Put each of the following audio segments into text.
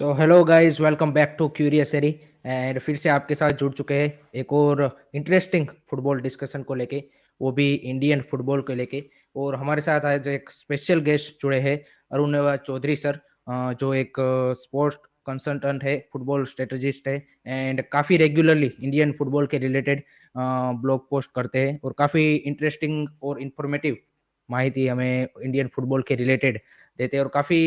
So hello guys, welcome back to curious एरी। And फिर से आपके साथ जुड़ चुके हैं एक और इंटरेस्टिंग फुटबॉल डिस्कशन को लेके, वो भी इंडियन फुटबॉल को लेके। और हमारे साथ आज एक स्पेशल गेस्ट जुड़े हैं, अरुणवा चौधरी सर, जो एक स्पोर्ट्स कंसल्टेंट है, फुटबॉल स्ट्रेटजिस्ट है, एंड काफ़ी रेगुलरली इंडियन फुटबॉल के रिलेटेड ब्लॉग पोस्ट करते हैं और काफ़ी इंटरेस्टिंग और इंफॉर्मेटिव माहिती हमें इंडियन फुटबॉल के रिलेटेड देते हैं। और काफ़ी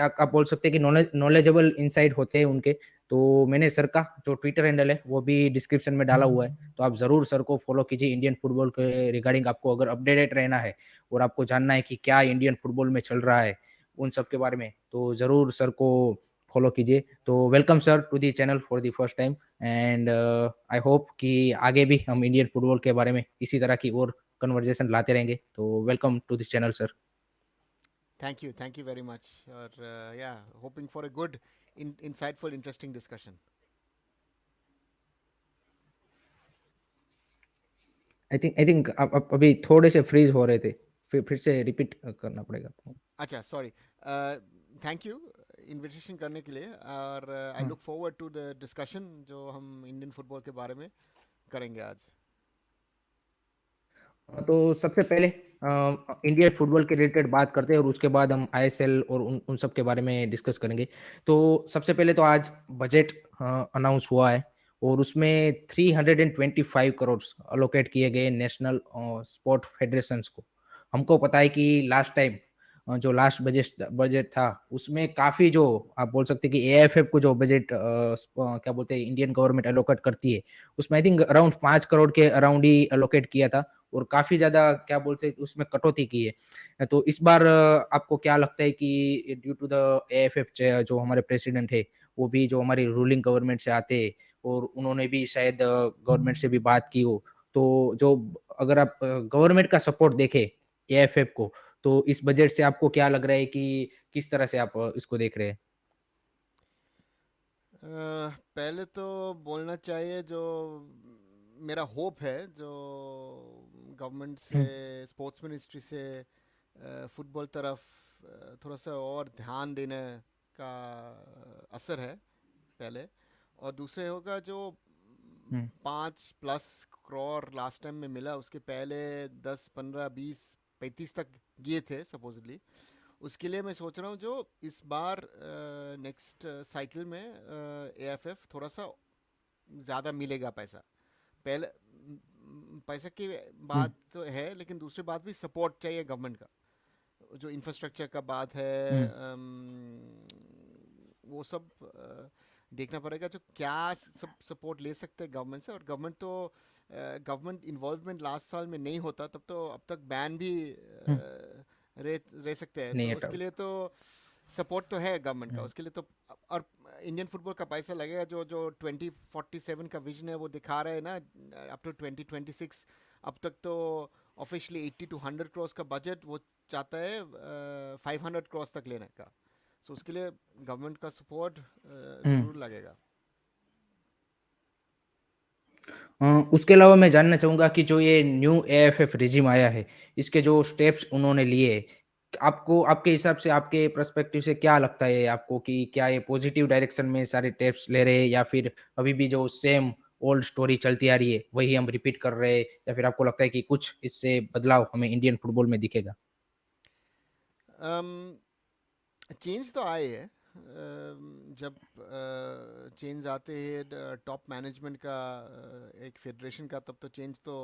आप बोल सकते हैं कि नॉलेजेबल इनसाइट होते हैं उनके। तो मैंने सर का जो ट्विटर हैंडल है वो भी डिस्क्रिप्शन में डाला हुआ है, तो आप ज़रूर सर को फॉलो कीजिए। इंडियन फुटबॉल के रिगार्डिंग आपको अगर अपडेटेड रहना है और आपको जानना है कि क्या इंडियन फुटबॉल में चल रहा है उन सब के बारे में, तो ज़रूर सर को फॉलो कीजिए। तो welcome sir to the channel for the first time, and I hope कि आगे भी हम इंडियन फुटबॉल के बारे में इसी तरह की और कन्वर्जेशन लाते रहेंगे। तो welcome to this channel sir. Thank you very much. Or yeah, hoping for a good, insightful, interesting discussion. I think आप अभी थोड़े से फ्रीज हो रहे थे, फिर से रिपीट करना पड़ेगा आपको। अच्छा, sorry. Thank you इनविटेशन करने के लिए और आई हाँ, look forward to the discussion जो हम इंडियन फुटबॉल के बारे में करेंगे आज. तो सबसे पहले इंडियन फुटबॉल के रिलेटेड बात करते हैं और उसके बाद हम आईएसएल और उन उन सब के बारे में डिस्कस करेंगे। तो सबसे पहले तो आज बजट अनाउंस हुआ है और उसमें 325 करोड़ अलोकेट किए गए नेशनल स्पोर्ट फेडरेशंस को। हमको पता है कि लास्ट टाइम जो लास्ट बजट बजट था उसमें काफी, जो आप बोल सकते हैं कि एएफएफ को जो बजट क्या बोलते हैं इंडियन गवर्नमेंट एलोकेट करती है, उसमें आई थिंक अराउंड 5 करोड़ के अराउंड ही एलोकेट किया था और काफी ज्यादा क्या बोलते हैं उसमें कटौती की है। तो इस बार आपको क्या लगता है कि ड्यू टू द एएफएफ जो हमारे प्रेसिडेंट है, वो भी जो हमारी रूलिंग गवर्नमेंट से आते हैं और उन्होंने भी शायद गवर्नमेंट से भी बात की हो, तो जो अगर आप गवर्नमेंट का सपोर्ट देखें एएफएफ को, तो इस बजट से आपको क्या लग रहा है कि किस तरह से आप इसको देख रहे हैं? पहले तो बोलना चाहिए जो मेरा होप है जो गवर्नमेंट से हम्म, स्पोर्ट्स मिनिस्ट्री से फुटबॉल तरफ थोड़ा सा और ध्यान देने का असर है पहले. और दूसरे होगा जो हम्म, 5+ करोड़ लास्ट टाइम में मिला, उसके पहले 10, 15, 20, 35 तक गए थे सपोजिटली. उसके लिए मैं सोच रहा हूँ जो इस बार नेक्स्ट साइकिल में एएफएफ थोड़ा सा ज़्यादा मिलेगा पैसा. पहले पैसा की हम्म, बात तो है, लेकिन दूसरी बात भी सपोर्ट चाहिए गवर्नमेंट का. जो इंफ्रास्ट्रक्चर का बात है, हम्म, वो सब देखना पड़ेगा जो क्या सब सपोर्ट ले सकते हैं गवर्नमेंट से. और गवर्नमेंट तो गवर्नमेंट इन्वॉल्वमेंट लास्ट साल में नहीं होता तब तो अब तक बैन भी हम्म, रह सकते हैं. नहीं तो हटा। उसके लिए तो सपोर्ट तो है गवर्नमेंट का हम्म, उसके लिए तो. और इंडियन फुटबॉल का पैसा लगेगा जो जो 2047 का विजन है वो दिखा रहे हैं ना, अप टू 2026. अब तक तो ऑफिशियली 80 to 100 करोड़ का बजट वो चाहता है 500 करोड़ तक लेने का. सो उसके लिए गवर्नमेंट का सपोर्ट हम्म। ज़रूर लगेगा. उसके अलावा मैं जानना चाहूंगा कि जो ये न्यू एएफएफ रिजिम आया है, इसके जो स्टेप्स उन्होंने लिए, आपको आपके हिसाब से, आपके पर्सपेक्टिव से क्या लगता है आपको कि क्या ये पॉजिटिव डायरेक्शन में सारे स्टेप्स ले रहे हैं, या फिर अभी भी जो सेम ओल्ड स्टोरी चलती आ रही है वही हम रिपीट कर रहे हैं, या फिर आपको लगता है कि कुछ इससे बदलाव हमें इंडियन फुटबॉल में दिखेगा? चेंज तो आए है. जब चेंज आते हैं टॉप मैनेजमेंट का, एक फेडरेशन का, तब तो चेंज तो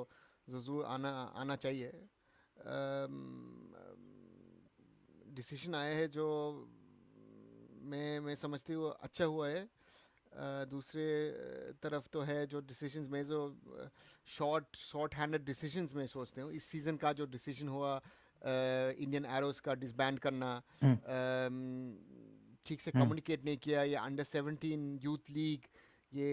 ज़रूर आना आना चाहिए. डिसीजन आए हैं जो मैं समझती हूँ अच्छा हुआ है. दूसरे तरफ तो है जो डिसीजंस में जो शॉर्ट हैंडेड डिसीजंस में सोचते हूँ. इस सीज़न का जो डिसीजन हुआ इंडियन एरोस का डिसबैंड करना, हम्म, ठीक से हम्म, कम्युनिकेट नहीं किया. ये अंडर 17 यूथ लीग, ये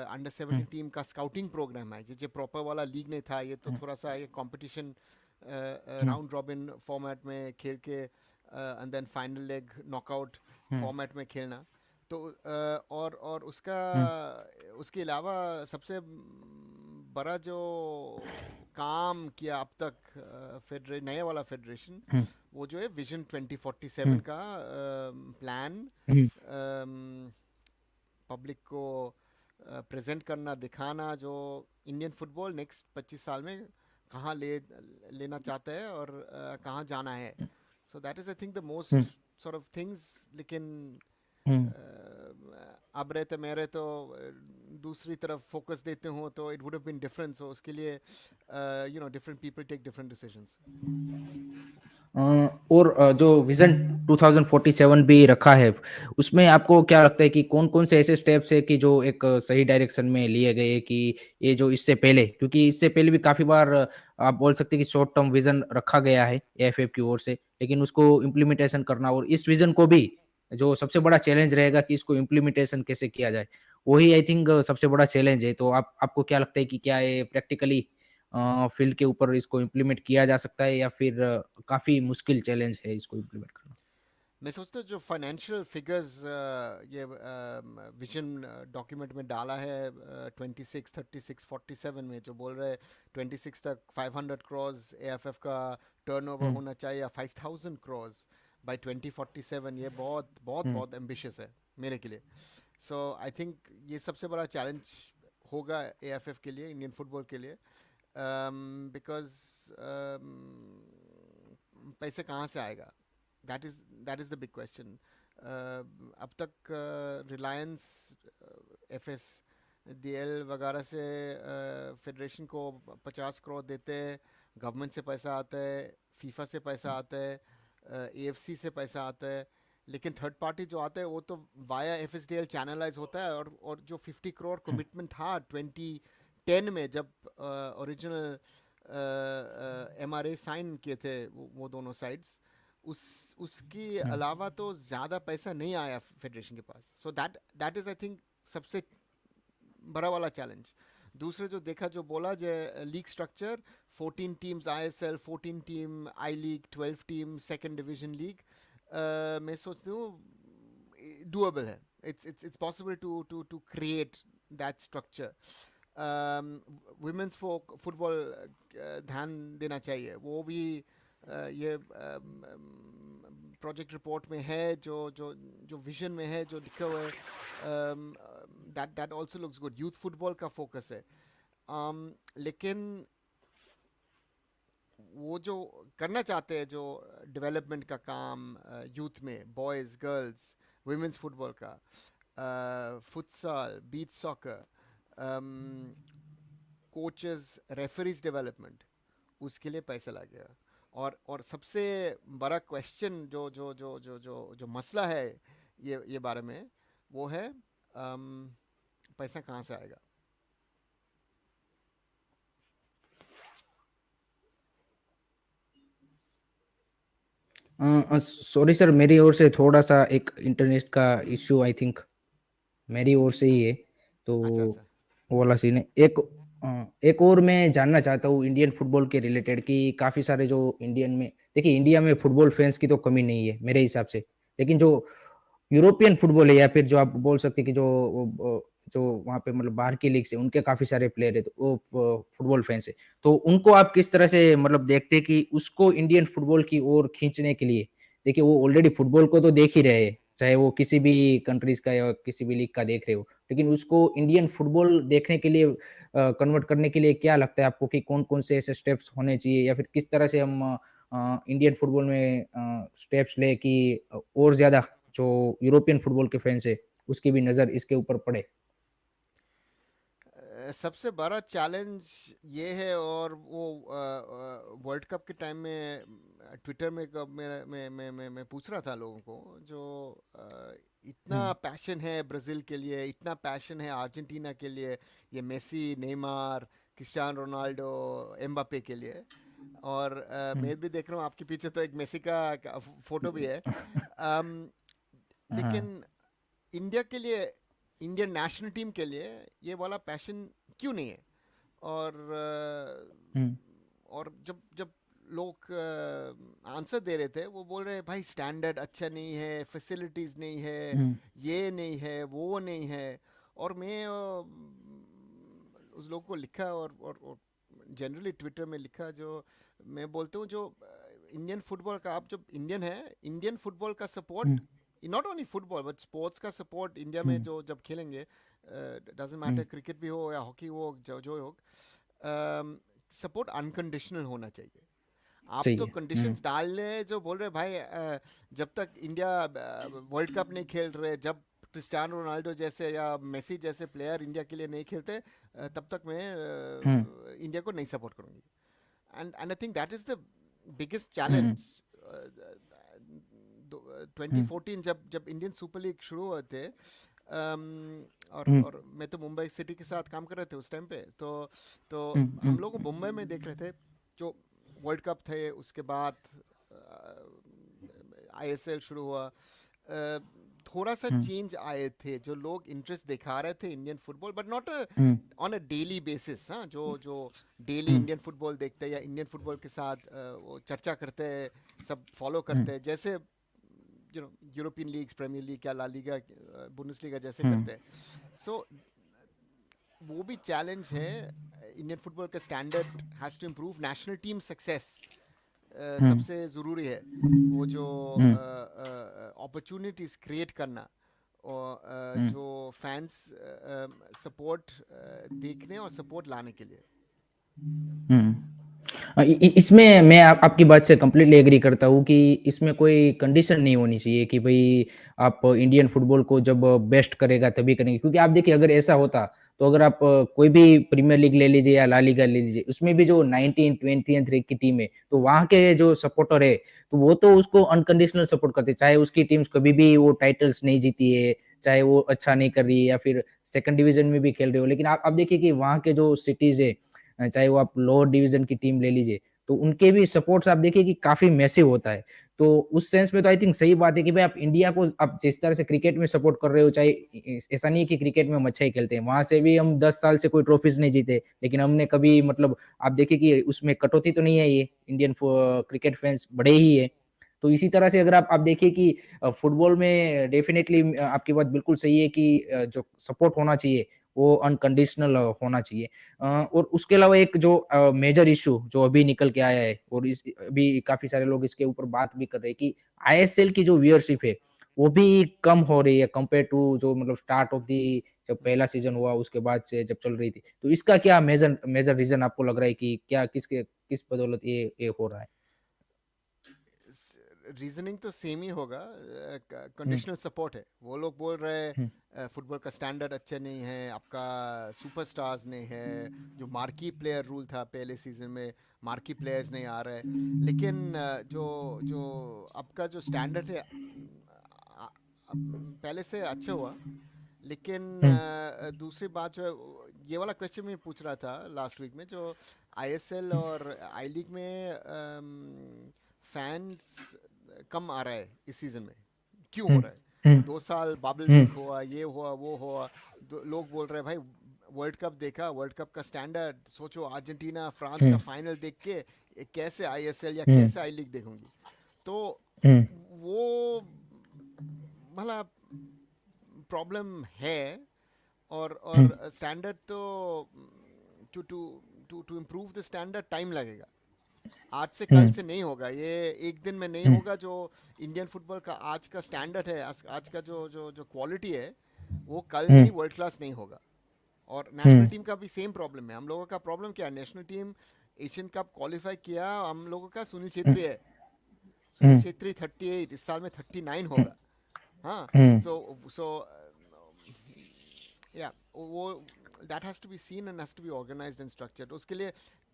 अंडर 17 हम्म, टीम का स्काउटिंग प्रोग्राम है, जो प्रॉपर वाला लीग नहीं था. ये तो हम्म, थोड़ा सा ये competition hmm, round robin format में खेल के and then final leg knockout hmm, format में खेलना. तो और उसका हम्म, उसके अलावा सबसे बड़ा जो काम किया अब तक फेडरे नया वाला फेडरेशन, हम्म, वो जो है विजन हम्म 2047 का प्लान हम्म पब्लिक को प्रेजेंट करना, दिखाना, जो इंडियन फुटबॉल नेक्स्ट 25 साल में कहाँ लेना चाहता है और कहाँ जाना है. सो that is I think the hmm most sort of things. लेकिन हम्म अब रहते मैं रहते तो दूसरी तरफ फोकस देते हो तो it would have been different. So उसके लिए different people take different decisions. Uh, और जो विजन 2047 भी रखा है, उसमें आपको क्या लगता है कि कौन-कौन से ऐसे स्टेप्स हैं कि जो एक सही डायरेक्शन में लिए गए कि ये जो इससे पहले, क्योंकि इससे पहले भी काफ़ी बार आप बोल सकते हैं कि शॉर्ट टर्म विजन रखा गया है एएफएफ की ओर से, लेकिन उसको इम्प्लीमेंटेशन करना और इस विजन को भी जो सबसे बड़ा चैलेंज रहेगा कि इसको इम्प्लीमेंटेशन कैसे किया जाए, वही आई थिंक सबसे बड़ा चैलेंज है। तो आपको क्या लगता है कि क्या ये प्रैक्टिकली फील्ड के ऊपर इसको इम्प्लीमेंट किया जा सकता है या फिर काफ़ी मुश्किल चैलेंज है इसको इम्प्लीमेंट करना? मैं सोचता हूँ जो फाइनेंशियल फिगर्स ये विजन डॉक्यूमेंट में डाला है 26, 36, 47 में, जो बोल रहे हैं 26 तक 500 crores AFF का टर्नओवर हुँ, होना चाहिए या 5,000 crores बाय 2047. ये बहुत बहुत हुँ, बहुत एम्बिशियस है मेरे के लिए. सो आई थिंक ये सबसे बड़ा चैलेंज होगा AFF के लिए, इंडियन फुटबॉल के लिए. बिकॉज पैसे कहाँ से आएगा, that is the big question. अब तक रिलायंस, एफएस, डीएल वगैरह से फेडरेशन को 50 करोड़ देते हैं. गवर्नमेंट से पैसा आता है, फीफा से पैसा आता है, एएफसी से पैसा आता है. लेकिन थर्ड पार्टी जो आता है वो तो वाया एफएसडीएल चैनलाइज होता है. और जो 50 करोड़ हुँ, कमिटमेंट था 2010 में, जब ओरिजिनल एमआरए साइन किए थे वो दोनों साइड्स, उसके हुँ, अलावा तो ज़्यादा पैसा नहीं आया फेडरेशन के पास. So that is I think सबसे बड़ा वाला चैलेंज. दूसरे जो देखा, जो बोला, जो league structure, 14 teams ISL, 14 team I league, 12 team second division league, मैं सोचती हूँ डूएबल है. It's possible to create that structure. Women's football ध्यान देना चाहिए. वो भी ये प्रोजेक्ट रिपोर्ट में है, जो जो जो विजन में है, जो लिखा हुआ है. That also looks good. Youth football का फोकस है. लेकिन वो जो करना चाहते हैं, जो डेवलपमेंट का काम यूथ में, बॉयज़ गर्ल्स, वुमेंस फुटबॉल का, futsal, beach soccer, coaches, referees development, उसके लिए पैसा लगेगा. और सबसे बड़ा क्वेश्चन, जो जो जो जो जो जो मसला है ये बारे में, वो है पैसा कहाँ से आएगा. सॉरी सर, मेरी ओर से थोड़ा-सा एक इंटरनेट का इश्यू आई थिंक मेरी ओर से ही है, तो अच्छा, अच्छा. वो वाला सीन है। एक और मैं जानना चाहता हूँ इंडियन फुटबॉल के रिलेटेड कि काफ़ी सारे जो इंडियन में, देखिए इंडिया में फुटबॉल फैन्स की तो कमी नहीं है मेरे हिसाब से, लेकिन जो यूरोपियन फुटबॉल है या फिर जो आप बोल सकते हैं कि जो वहाँ पे मतलब बाहर की लीग से उनके काफ़ी सारे प्लेयर हैं, तो वो फुटबॉल फैन्स हैं। तो उनको आप किस तरह से मतलब देखते हैं कि उसको इंडियन फुटबॉल की ओर खींचने के लिए, देखिए वो ऑलरेडी फुटबॉल को तो देख ही रहे हैं, चाहे वो किसी भी कंट्रीज़ का या किसी भी लीग का देख रहे हो। लेकिन उसको इंडियन फुटबॉल देखने के लिए कन्वर्ट करने के लिए क्या लगता है आपको कि कौन-कौन से ऐसे स्टेप्स होने चाहिए या फिर किस तरह से हम इंडियन फुटबॉल में स्टेप्स लें कि और ज़्यादा जो यूरोपियन फुटबॉल के फैन्स है, उसकी भी नज़र इसके ऊपर पड़े? सबसे बड़ा चैलेंज ये है. और वो वर्ल्ड कप के टाइम में ट्विटर में कब मैं पूछ रहा था लोगों को, जो इतना हुँ, पैशन है ब्राज़ील के लिए, इतना पैशन है अर्जेंटीना के लिए, ये Messi, Neymar, Cristiano Ronaldo, Mbappe के लिए. और हुँ। मैं भी देख रहा हूँ आपके पीछे तो एक मेसी का फोटो भी है. अम, हाँ। लेकिन इंडिया के लिए, इंडियन नेशनल टीम के लिए ये वाला पैशन क्यों नहीं है. और हुँ, और जब जब लोग आंसर दे रहे थे, वो बोल रहे हैं भाई स्टैंडर्ड अच्छा नहीं है, फैसिलिटीज़ नहीं है, हुँ, ये नहीं है, वो नहीं है. और मैं उस लोग को लिखा, और जनरली ट्विटर में लिखा, जो मैं बोलता हूँ, जो इंडियन फुटबॉल का, आप जब इंडियन है, इंडियन फुटबॉल का hmm support, not only football but sports का सपोर्ट इंडिया में हम्म जो जब खेलेंगे, डजेंट मैटर हम्म, क्रिकेट भी हो या हॉकी हो, जो हो, सपोर्ट अनकंडीशनल होना चाहिए। आप सही तो है। कंडीशंस डाल रहे, जो बोल रहे भाई जब तक इंडिया वर्ल्ड कप नहीं खेल रहे, जब क्रिस्टियानो रोनाल्डो जैसे या मेसी जैसे प्लेयर इंडिया के लिए नहीं खेलते, तब तक मैं हम्म इंडिया को नहीं सपोर्ट करूंगी। And I think that is the biggest hmm challenge. Hmm 2014 जब जब इंडियन सुपर लीग शुरू हुए थे, हम्म और मैं तो मुंबई सिटी के साथ काम कर रहे थे उस टाइम पे, तो हम हम्म लोग मुंबई में देख रहे थे जो वर्ल्ड कप थे, उसके बाद आईएसएल शुरू हुआ, थोड़ा सा हम्म चेंज आए थे, जो लोग इंटरेस्ट दिखा रहे थे Indian football, but not hmm on a daily basis. हाँ, जो जो डेली हम्म इंडियन फुटबॉल देखते हैं या इंडियन फुटबॉल के साथ वो चर्चा करते हैं, सब फॉलो हम्म करते हैं, जैसे यूरोपियन लीग्स, प्रीमियर लीग या ला लीगा, बुंडेसलीगा जैसे हम्म करते हैं। सो वो भी चैलेंज है। इंडियन फुटबॉल का standard has to improve, national team success hmm सबसे ज़रूरी है। वो जो हम्म अपॉर्चुनिटीज़ क्रिएट करना, और हम्म जो फैंस सपोर्ट देखने और सपोर्ट लाने के लिए। हम्म। इसमें मैं आपकी बात से कंप्लीटली एग्री करता हूँ कि इसमें कोई कंडीशन नहीं होनी चाहिए कि भाई आप इंडियन फुटबॉल को जब बेस्ट करेगा तभी करेंगे, क्योंकि आप देखिए अगर ऐसा होता तो अगर आप कोई भी प्रीमियर लीग ले लीजिए या ला लीगा ले लीजिए, उसमें भी जो 19 20 रैंक की टीम है तो वहाँ के जो सपोर्टर है तो वो तो उसको अनकंडीशनल सपोर्ट करते हैं, चाहे उसकी टीम्स कभी भी वो टाइटल्स नहीं जीती है, चाहे वो अच्छा नहीं कर रही है या फिर सेकंड डिवीजन में भी खेल रहे हो। लेकिन आप देखिए कि वहाँ के जो सिटीज है, चाहे वो आप लोअर डिवीजन की टीम ले लीजिए, तो उनके भी सपोर्ट्स आप देखिए कि काफ़ी मैसिव होता है। तो उस सेंस में तो आई थिंक सही बात है कि भाई आप इंडिया को आप जिस तरह से क्रिकेट में सपोर्ट कर रहे हो, चाहे ऐसा नहीं है कि क्रिकेट में हम अच्छा ही खेलते हैं, वहाँ से भी हम 10 साल से कोई ट्रॉफीज़ नहीं जीते, लेकिन हमने कभी मतलब आप देखिए कि उसमें कटौती तो नहीं है ये, इंडियन क्रिकेट फैन्स बड़े ही है। तो इसी तरह से अगर आप देखिए कि फुटबॉल में डेफ़िनेटली आपकी बात बिल्कुल सही है कि जो सपोर्ट होना चाहिए, वो अनकंडीशनल होना चाहिए। और उसके अलावा एक जो मेजर इश्यू जो अभी निकल के आया है और इस अभी काफ़ी सारे लोग इसके ऊपर बात भी कर रहे हैं कि आईएसएल की जो व्यूअरशिप है, वो भी कम हो रही है कंपेयर टू जो मतलब स्टार्ट ऑफ दी जब पहला सीज़न हुआ उसके बाद से जब चल रही थी। तो इसका क्या मेजर मेजर रीज़न आपको लग रहा है कि क्या किस बदौलत ये हो रहा है? रीजनिंग तो सेम ही होगा, हुँ, कंडीशनल सपोर्ट है। वो लोग बोल रहे हुँ, हैं फुटबॉल का स्टैंडर्ड अच्छा नहीं है, आपका सुपरस्टार्स नहीं है, जो मार्की प्लेयर रूल था पहले सीजन में, मार्की प्लेयर्स नहीं आ रहे। लेकिन जो जो आपका जो स्टैंडर्ड है, पहले से अच्छा हुआ। लेकिन हुँ, दूसरी बात जो है, ये वाला क्वेश्चन मैं पूछ रहा था लास्ट वीक में, जो आईएसएल और आई लीग में फैंस कम आ रहा है इस सीज़न में, क्यों हो हुँ, रहा है? हुँ, 2 साल बाबल हुँ, लीग हुआ, ये हुआ वो हुआ, लोग बोल रहे हैं भाई वर्ल्ड कप देखा, वर्ल्ड कप का स्टैंडर्ड सोचो, अर्जेंटीना फ्रांस हुँ, का फाइनल देख के कैसे आईएसएल या हुँ, कैसे आई लीग देखूंगी? तो हुँ, वो भला प्रॉब्लम है। हुँ, और स्टैंडर्ड तो to to to to improve the standard time लगेगा। आज से कल हुँ, से नहीं होगा, ये एक दिन में नहीं हुँ, होगा। जो इंडियन फुटबॉल का आज का स्टैंडर्ड है, आज का जो जो जो क्वालिटी है, वो कल हुँ, नहीं वर्ल्ड क्लास नहीं होगा। और हुँ, नेशनल टीम का भी सेम प्रॉब्लम है। हम लोगों का प्रॉब्लम क्या है? National team Asian cup qualify किया हम लोगों का, सुनील हुँ, छेत्री है। सुनील हुँ, छेत्री 38, इस साल में 39 हुँ, होगा। हाँ। हुँ। सो सो या वो that has to be seen and has to be organised and structured. उसके लिए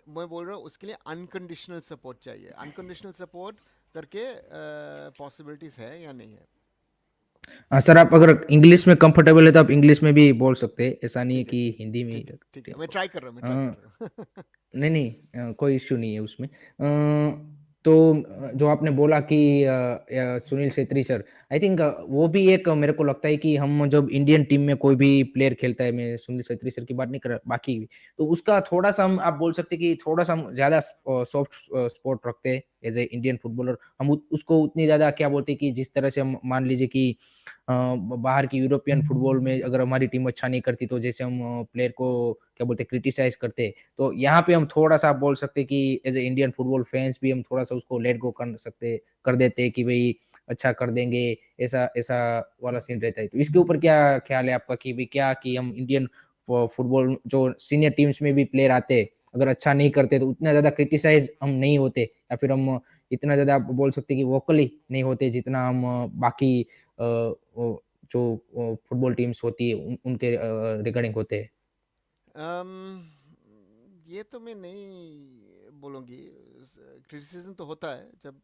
मैं बोल रहा हूँ, उसके लिए अनकंडीशनल सपोर्ट चाहिए। अनकंडीशनल सपोर्ट करके पॉसिबिलिटीज़ है या नहीं है? सर आप अगर इंग्लिश में कंफर्टेबल है तो आप इंग्लिश में भी बोल सकते हैं, ऐसा नहीं है ठीक है, कि हिंदी में ही ठीक है, ठीक है, रखते मैं हो। ट्राई कर रहा हूँ, मैं ट्राई कर अ, रहा हूँ। नहीं, नहीं, कोई इश्यू नहीं है उसमें। तो जो आपने बोला कि Sunil Chhetri sir, I think वो भी एक मेरे को लगता है कि हम जब इंडियन टीम में कोई भी प्लेयर खेलता है, मैं सुनील छेत्री सर की बात नहीं कर रहा, बाकी भी, तो उसका थोड़ा-सा हम आप बोल सकते हैं कि थोड़ा-सा हम ज़्यादा सॉफ्ट स्पॉट रखते हैं एज ए इंडियन फुटबॉलर हम उसको उतनी ज़्यादा क्या बोलते हैं कि जिस तरह से हम मान लीजिए कि बाहर की यूरोपियन फुटबॉल में अगर हमारी टीम अच्छा नहीं करती तो जैसे हम प्लेयर को क्या बोलते हैं क्रिटिसाइज करते हैं, तो यहाँ पे हम थोड़ा सा आप बोल सकते हैं कि as a Indian football fans भी हम थोड़ा सा उसको लेट गो कर देते हैं कि भाई अच्छा कर देंगे, ऐसा ऐसा वाला सीन रहता है। तो इसके ऊपर क्या ख्याल है आपका कि भाई क्या कि हम इंडियन फुटबॉल जो सीनियर टीम्स में भी प्लेयर आते हैं, अगर अच्छा नहीं करते तो उतना ज़्यादा क्रिटिसाइज़ हम नहीं होते या फिर हम इतना ज़्यादा आप बोल सकते हैं कि वोकली नहीं होते जितना हम बाकी जो फुटबॉल टीम्स होती है उनके रिगार्डिंग होते हैं। um, ये तो मैं नहीं बोलूँगी। क्रिटिसिज्म तो होता है। जब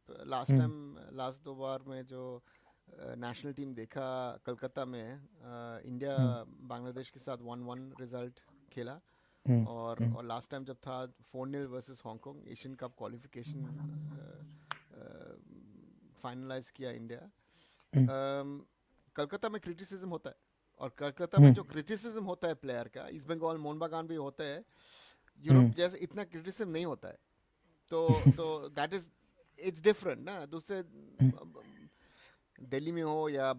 हुँ, लास्ट 2 बार में जो नेशनल टीम देखा कलकत्ता में, इंडिया हुँ, बांग्लादेश के साथ 1-1 रिजल्ट खेला। हुँ, हुँ, और लास्ट टाइम जब था 4-0 versus Hong Kong Asian cup qualification finalise किया इंडिया। हुँ, कलकत्ता में क्रिटिसिज्म होता है, और कलकत्ता में हुँ, जो क्रिटिसिज्म होता है प्लेयर का, ईस्ट बंगाल मोहन बागान भी होता है। हुँ, यूरोप जैसे इतना क्रिटिसिज्म नहीं होता है। तो तो दैट इज, इट्स डिफरेंट ना। दूसरे हुँ, दिल्ली में हो या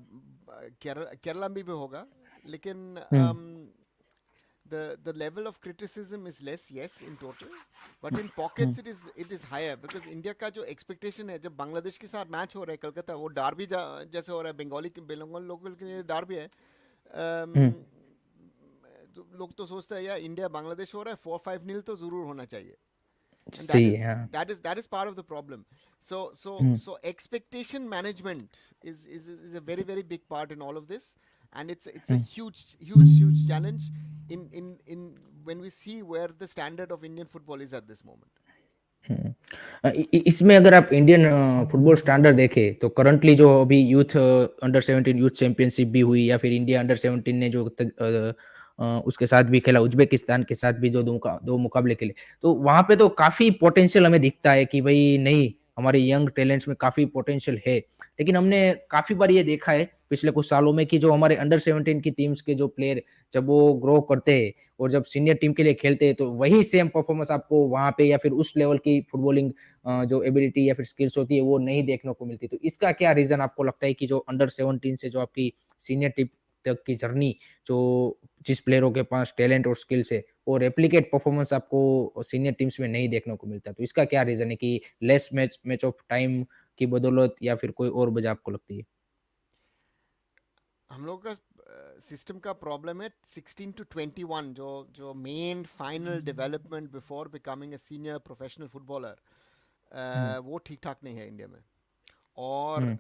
केरला में भी होगा, लेकिन हुँ, the level of criticism is less, yes, in total, but in pockets it is higher, because India का जो expectation है, जब बांग्लादेश के साथ मैच हो रहा है कलकत्ता, वो डार्बी जैसे हो रहा है, बंगाल लोकल के लिए डार्बी है। हुँ, तो लोग तो सोचते हैं यार इंडिया बांग्लादेश हो रहा है, 4-5 नील तो जरूर होना चाहिए। and that सही is है, हाँ। that is part of the problem. so so hmm, so expectation management is a very very big part in all of this, and it's a hmm. huge challenge in when we see where the standard of Indian football is at this moment. हुँ। इसमें अगर आप Indian football standard देखें तो currently जो अभी youth under 17 youth championship भी हुई या फिर इंडिया अंडर 17 ने जो उसके साथ भी खेला, उज़्बेकिस्तान के साथ भी जो 2 मुकाबले खेले। तो वहाँ पे तो काफ़ी पोटेंशियल हमें दिखता है कि भई नहीं, हमारे यंग टैलेंट्स में काफ़ी पोटेंशियल है। लेकिन हमने काफ़ी बार ये देखा है पिछले कुछ सालों में कि जो हमारे अंडर 17 की टीम्स के जो प्लेयर जब वो ग्रो करते हैं और जब सीनियर टीम के लिए खेलते हैं, तो वही सेम परफॉर्मेंस आपको वहाँ पे या फिर उस लेवल की फुटबॉलिंग जो एबिलिटी या फिर स्किल्स होती है, वो नहीं देखने को मिलती। तो इसका क्या रीज़न आपको लगता है कि जो अंडर 17 से जो आपकी सीनियर टीम तक की जर्नी, जो जिस प्लेयरों के पास टैलेंट और स्किल्स है, वो रेप्लिकेट परफॉर्मेंस आपको सीनियर टीम्स में नहीं देखने को मिलता। तो इसका क्या रीज़न है कि लेस मैच ऑफ टाइम की बदौलत या फिर कोई और वजह आपको लगती है? हम लोग का सिस्टम का प्रॉब्लम है 16 to 21, जो जो main final development before becoming a senior professional hmm, footballer, वो ठीक ठाक नहीं है इंडिया में। और हुँ,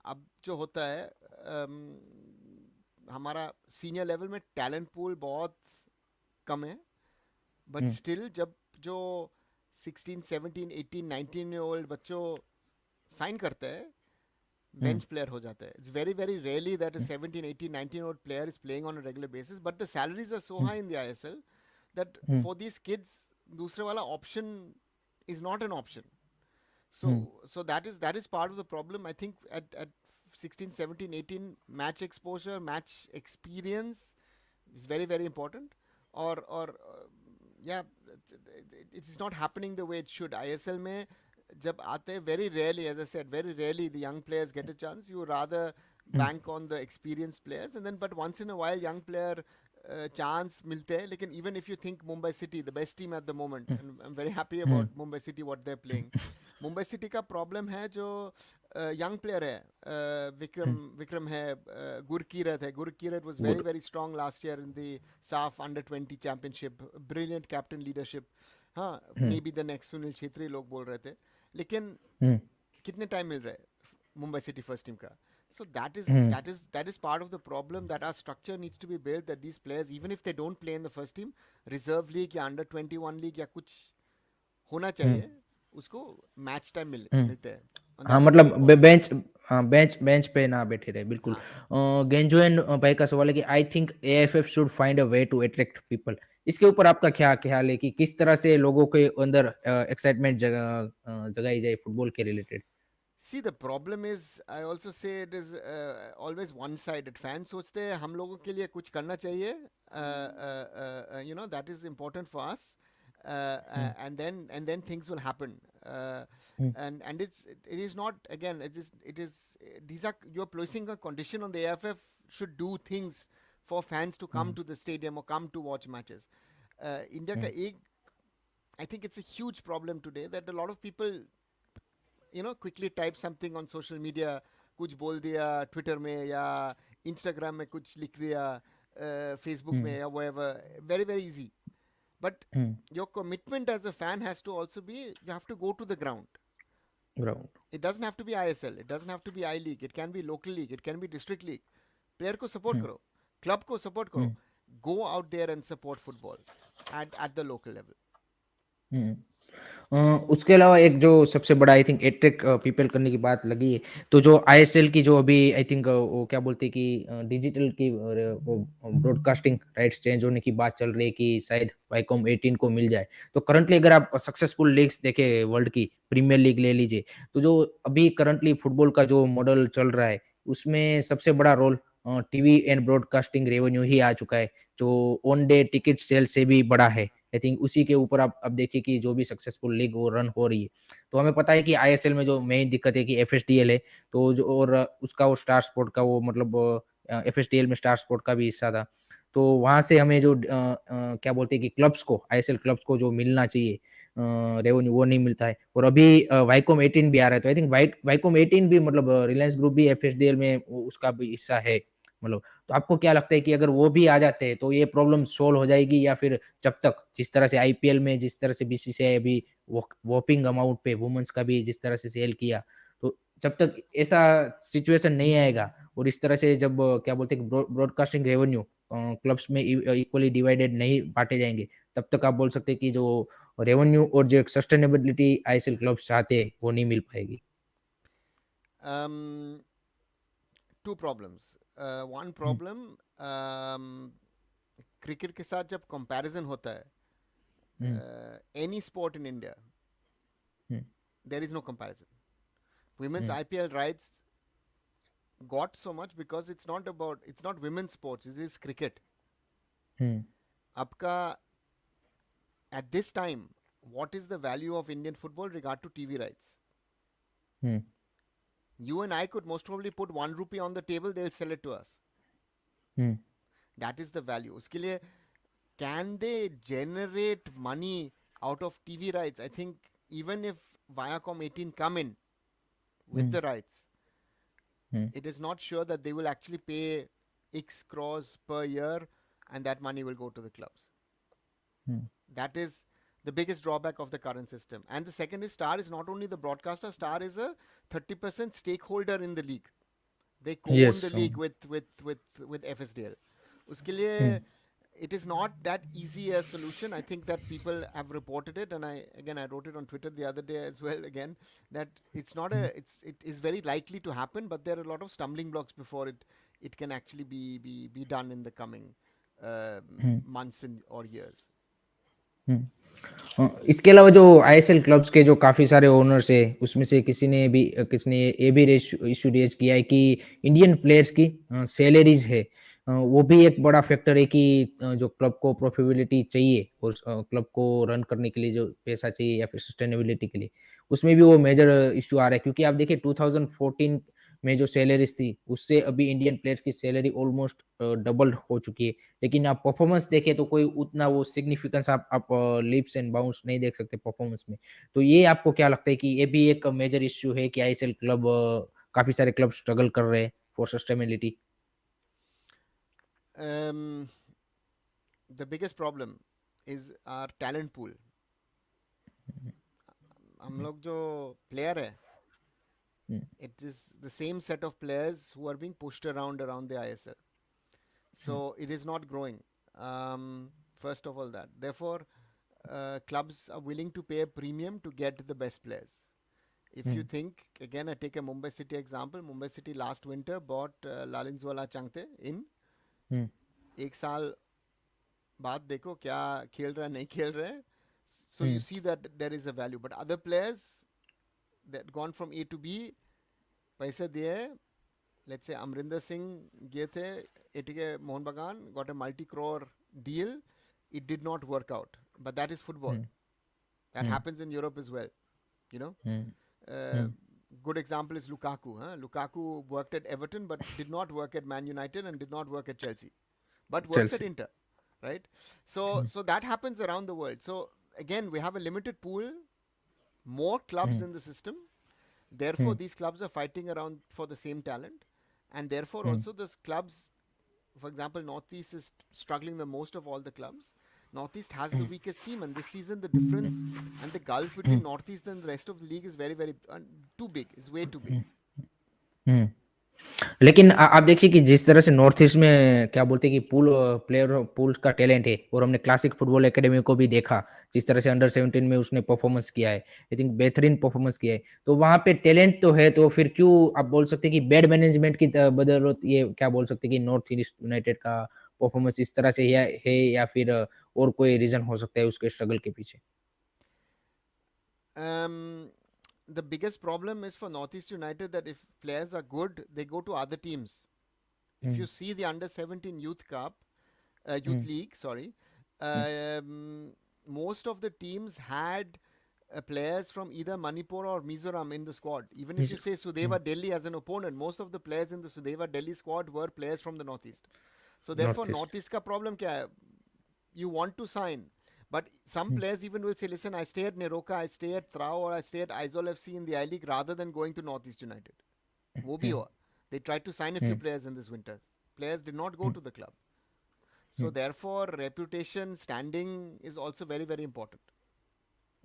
अब जो होता है, हमारा सीनियर लेवल में टैलेंट पूल बहुत कम है, बट हुँ, स्टिल जब जो 16 17 18 19 ईयर ओल्ड बच्चों साइन करते हैं, हुँ, bench player हो जाता है. It's very very rarely that a 17 18 19 year old player is playing on a regular basis, but the salaries are so hmm, high in the ISL that hmm, for these kids दूसरे वाला option is not an option. so hmm, so that is part of the problem, I think. At 16 17 18, match exposure, match experience is very very important. or yeah, it is not happening the way it should. ISL में जब आते हैं, very rarely, as I said, very rarely the young players get a chance. You rather hmm, bank on the experienced players, and then but once in a while young player chance मिलते हैं. लेकिन even if you think Mumbai City, the best team at the moment, hmm, and I'm very happy hmm, about Mumbai City what they're playing. Mumbai city का problem है जो young player है. विक्रम हुँ, विक्रम है, गुरकीरत है. Gurkirat was very good. Very strong last year in the SAFF under 20 championship. Brilliant captain leadership. हाँ, hmm, may be the next Sunil Chhetri लोग बोल रहे थे. लेकिन हुँ, कितने टाइम मिल रहा है मुंबई सिटी फर्स्ट टीम का? So hmm, that is part of the problem, that our structure needs to be built, that these players, even if they don't play in the first team, reserve league या under 21 league या कुछ होना हुँ, चाहिए, उसको match time हुँ। मिलते हैं. And हाँ, that is very मतलब important. हाँ, बेंच बेंच पे ना बैठे रहे, बिल्कुल। हाँ. गेंजोइन भाई का सवाल है कि I think AFF should find a way to attract people. इसके ऊपर आपका क्या ख्याल है कि किस तरह से लोगों के अंदर एक्साइटमेंट जगाई जाए फुटबॉल के related? See, the problem is, I also say it is always one-sided. Fans सोचते हैं हम लोगों के लिए कुछ करना चाहिए, that is important for us, hmm, and then things will happen. uh, mm, and it is not, again, it is these are, you're placing a condition on the AFF should do things for fans to come mm, to the stadium or come to watch matches. India ka mm, ek, I think it's a huge problem today that a lot of people, quickly type something on social media, कुछ बोल दिया Twitter में या Instagram में कुछ लिख दिया, Facebook में mm, या wherever, very very easy. But mm. your commitment as a fan has to also be, you have to go to the ground. Ground. It doesn't have to be ISL, it doesn't have to be I League, it can be local league, it can be district league. Player को support Mm, करो, club को support करो, mm, go out there and support football at the local level. mm. अ, उसके अलावा एक जो सबसे बड़ा आई थिंक अट्रैक्ट पीपल करने की बात लगी है, तो जो आईएसएल की जो अभी आई थिंक वो क्या बोलते हैं कि डिजिटल की वो ब्रॉडकास्टिंग राइट्स चेंज होने की बात चल रही है कि शायद वाईकॉम 18 को मिल जाए। तो करंटली अगर आप सक्सेसफुल लीग्स देखें वर्ल्ड की, प्रीमियर लीग ले लीजिए, तो जो अभी करंटली फुटबॉल का जो मॉडल चल रहा है, उसमें सबसे बड़ा role TV and broadcasting revenue ही आ चुका है, जो ऑन डे टिकट सेल से भी बड़ा है। आई थिंक उसी के ऊपर आप अब देखिए कि जो भी सक्सेसफुल लीग वो रन हो रही है। तो हमें पता है कि आईएसएल में जो मेन दिक्कत है कि एफएसडीएल है, तो जो और उसका वो स्टार स्पोर्ट का वो मतलब एफएसडीएल में स्टार स्पोर्ट का भी हिस्सा था। तो वहाँ से हमें जो क्या बोलते हैं कि क्लब्स को, आईएसएल क्लब्स को जो मिलना चाहिए रेवेन्यू, वो नहीं मिलता है। और अभी वाईकॉम 18 भी आ रहा है, तो आई थिंक वाईकॉम 18 भी मतलब रिलायंस ग्रुप भी एफएसडीएल में उसका भी हिस्सा है मतलब। तो आपको क्या लगता है कि अगर वो भी आ जाते हैं तो ये प्रॉब्लम सोल्व हो जाएगी, या फिर जब तक जिस तरह से आईपीएल में जिस तरह से बीसीसीआई अभी वॉपिंग अमाउंट पे वुमेन्स का भी जिस तरह से सेल किया, तो जब तक ऐसा सिचुएशन नहीं आएगा और इस तरह से जब क्या बोलते हैं ब्रॉडकास्टिंग रेवेन्यू क्लब्स में इक्वली डिवाइडेड नहीं बांटे जाएंगे, तब तक आप बोल सकते हैं कि जो रेवेन्यू और जो एक सस्टेनेबिलिटी आईएसएल क्लब्स चाहते हैं वो नहीं मिल पाएगी। Two problems. One problem, cricket के साथ जब कंपैरिजन होता हम्म, है any sport in India, hmm, there is no comparison. Women's हम्म, IPL rights got so much because it's not women's sports, it is cricket. हम्म, आपका at this time, what is the value of Indian football regard to TV rights? Hmm, You and I could most probably put 1 rupee on the table, they'll sell it to us. Hmm, That is the value. उसके लिए can they generate money out of TV rights? I think even if Viacom 18 come in with hmm, the rights, hmm, it is not sure that they will actually pay X crores per year and that money will go to the clubs. Hmm, That is the biggest drawback of the current system. And the second is Star is not only the broadcaster, Star is a 30% stakeholder in the league. They co-own the yes, league with FSDL. उसके हम्म, लिए it is not that easy a solution. I think that people have reported it, and I wrote it on Twitter the other day as well. Again, that it's not a hmm, it is very likely to happen, but there are a lot of stumbling blocks before it can actually be done in the coming uh, hmm, months or years. हम्म। इसके अलावा जो ISL clubs के जो काफ़ी सारे owners है, उसमें से किसी ने ये भी इशू रेज किया है कि इंडियन प्लेयर्स की सैलरीज है, वो भी एक बड़ा फैक्टर है कि जो क्लब को प्रॉफिटेबिलिटी चाहिए और क्लब को रन करने के लिए जो पैसा चाहिए या फिर सस्टेनेबिलिटी के लिए, उसमें भी वो मेजर इशू आ रहा है। क्योंकि आप देखिए 2014 में जो सैलरीज थी, उससे अभी इंडियन प्लेयर्स की सैलरी ऑलमोस्ट डबल हो चुकी है। लेकिन आप परफॉर्मेंस देखें तो कोई उतना वो सिग्निफिकेंस आप लीप्स एंड बाउंड्स नहीं देख सकते परफॉर्मेंस में। तो ये आपको क्या लगता है कि ये भी एक मेजर इश्यू है कि आईएसएल क्लब काफ़ी सारे क्लब स्ट्रगल कर रहे हैं for sustainability? Um, the biggest problem is our talent pool. हम लोग जो प्लेयर है, हुँ, it is the same set of players who are being pushed around the ISL. Hmm, So it is not growing. First of all, that therefore clubs are willing to pay a premium to get the best players. If you hmm, think again, I take a Mumbai City example. Mumbai City last winter bought Lalinzwala Changte in हुँ, एक साल बाद देखो क्या खेल रहा है नहीं खेल रहा है. So you hmm, see that there is a value. But other players that gone from A to B, पैसे दिए. Let's say Amrinder Singh गए थे ATK Mohan Bagan, got a multi-crore deal. It did not work out. But that is football. Hmm, That hmm, happens in Europe as well. you know. Hmm. Uh, Hmm. Good example is Lukaku. Huh? Lukaku worked at Everton but did not work at Man United and did not work at Chelsea, but works at Chelsea. Inter, right? So that happens around the world. So again, we have a limited pool, more clubs Hmm. in the system. Therefore, Hmm. these clubs are fighting around for the same talent, and therefore Hmm. also those clubs. For example, Northeast is struggling the most of all the clubs. Northeast has the weakest team, and this season the difference and the gulf between Northeast and the rest of the league is very, very too big. It's way too big. Hmm. लेकिन आप देखिए कि जिस तरह से north east में क्या बोलते हैं कि प्लेयर पूल का टैलेंट है और हमने क्लासिक फुटबॉल एकेडमी को भी देखा, जिस तरह से अंडर 17 में उसने परफॉर्मेंस किया है, आई थिंक बेहतरीन परफॉर्मेंस किया है। तो वहाँ पे टैलेंट तो है, तो फिर क्यों आप बोल सकते हैं कि बैड मैनेजमेंट की बदौलत ये क्या बोल सकते हैं कि नॉर्थ ईस्ट यूनाइटेड का परफॉर्मेंस इस तरह से है या फिर और कोई रीज़न हो सकता है उसके स्ट्रगल के पीछे? Um, the biggest problem is for Northeast United that if players are good, they go to other teams. If hmm, you see the under 17 youth cup, hmm, youth league, sorry, hmm, most of the teams had players from either Manipur or Mizoram in the squad. Even if miss you say hmm, Sudeva Delhi as an opponent, most of the players in the Sudeva Delhi squad were players from the Northeast. So therefore, north east. Northeast ka problem kya hai? You want to sign, but some hmm, players even will say, listen, I stay at Neroka, I stay at Trao, or I stay at Isol FC in the I League rather than going to Northeast United. वो भी हुँ, हुआ. They tried to sign a few hmm, players in this winter. Players did not go hmm, to the club. So hmm, therefore, reputation, standing is also very, very important.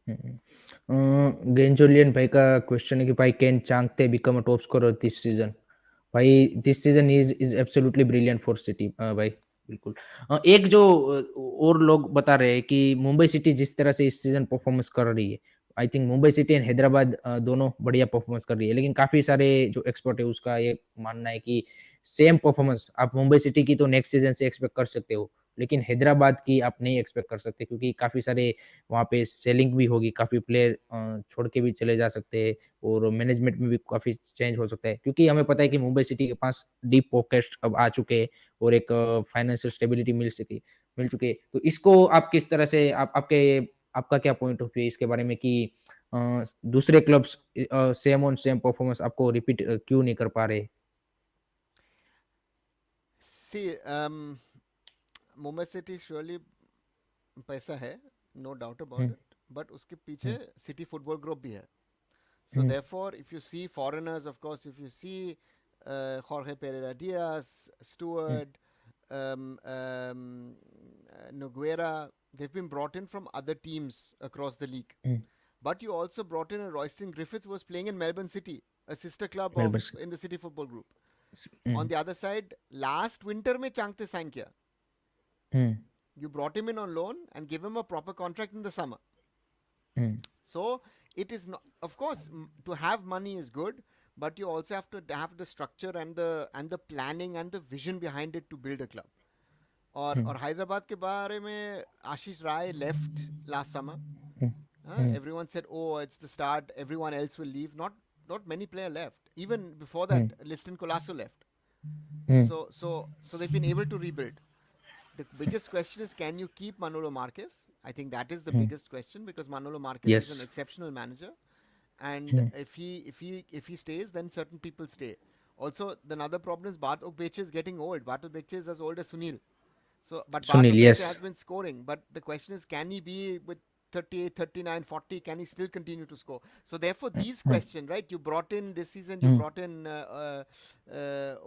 हुँ। गेंजोलियन भाई का question है कि भाई can Chhangte become a top scorer this season? भाई this season is absolutely brilliant for city भाई, बिल्कुल। एक जो और लोग बता रहे हैं कि मुंबई सिटी जिस तरह से इस सीजन परफॉर्मेंस कर रही है, I think Mumbai city and Hyderabad दोनों बढ़िया परफॉर्मेंस कर रही है, लेकिन काफी सारे जो एक्सपर्ट है उसका ये मानना है कि सेम परफॉर्मेंस आप मुंबई सिटी की तो नेक्स्ट सीजन से एक्सपेक्ट कर सकते हो, लेकिन हैदराबाद की आप नहीं एक्सपेक्ट कर सकते, क्योंकि काफी सारे वहाँ पे सेलिंग भी होगी, काफ़ी प्लेयर छोड़ के भी चले जा सकते हैं और मैनेजमेंट में भी काफ़ी चेंज हो सकता है। क्योंकि हमें पता है कि मुंबई सिटी के पास डीप पॉकेट्स अब आ चुके हैं और एक फाइनेंशियल स्टेबिलिटी मिल चुकी है। तो इसको आप किस तरह से आपका क्या पॉइंट ऑफ व्यू है इसके बारे में कि दूसरे clubs same on same performance आपको रिपीट क्यों नहीं कर पा रहे? See, Mumbai City surely पैसा है, no doubt about hmm, it. But उसके पीछे हुँ, सिटी फुटबॉल ग्रुप भी है. So hmm, therefore, if you see foreigners, of course, if you see Jorge Pereira Diaz, hmm, Stewart, Noguera, they've been brought in from other teams across the league. Hmm, But you also brought in a Royston Griffiths who was playing in Melbourne City, a sister club of Melbourne से in the City Football Group. On hmm, the other side, last winter में Changte sign किया. हुँ, You brought him in on loan and give him a proper contract in the summer. Hmm, So it is not, of course, to have money is good, but you also have to have the structure and the planning and the vision behind it to build a club. हुँ, और हैदराबाद के बारे में आशीष राय left last summer. Hmm, hmm, Everyone said, "Oh, it's the start. Everyone else will leave." Not many players left. Even before hmm, that, Liston Colasso left. Hmm, So they've been able to rebuild. The biggest question is, can you keep Manolo Marquez? I think that is the hmm, biggest question because Manolo Marquez is yes, an exceptional manager, and hmm, if he stays, then certain people stay. Also, the another problem is Bart Ogbeche is getting old. Bart Ogbeche is as old as Sunil. So, but Bart Sunil Ogbeche yes, has been scoring. But the question is, can he be with 38, 39, 40? Can he still continue to score? So, therefore, these hmm, questions, right? You brought in this season, you hmm, brought in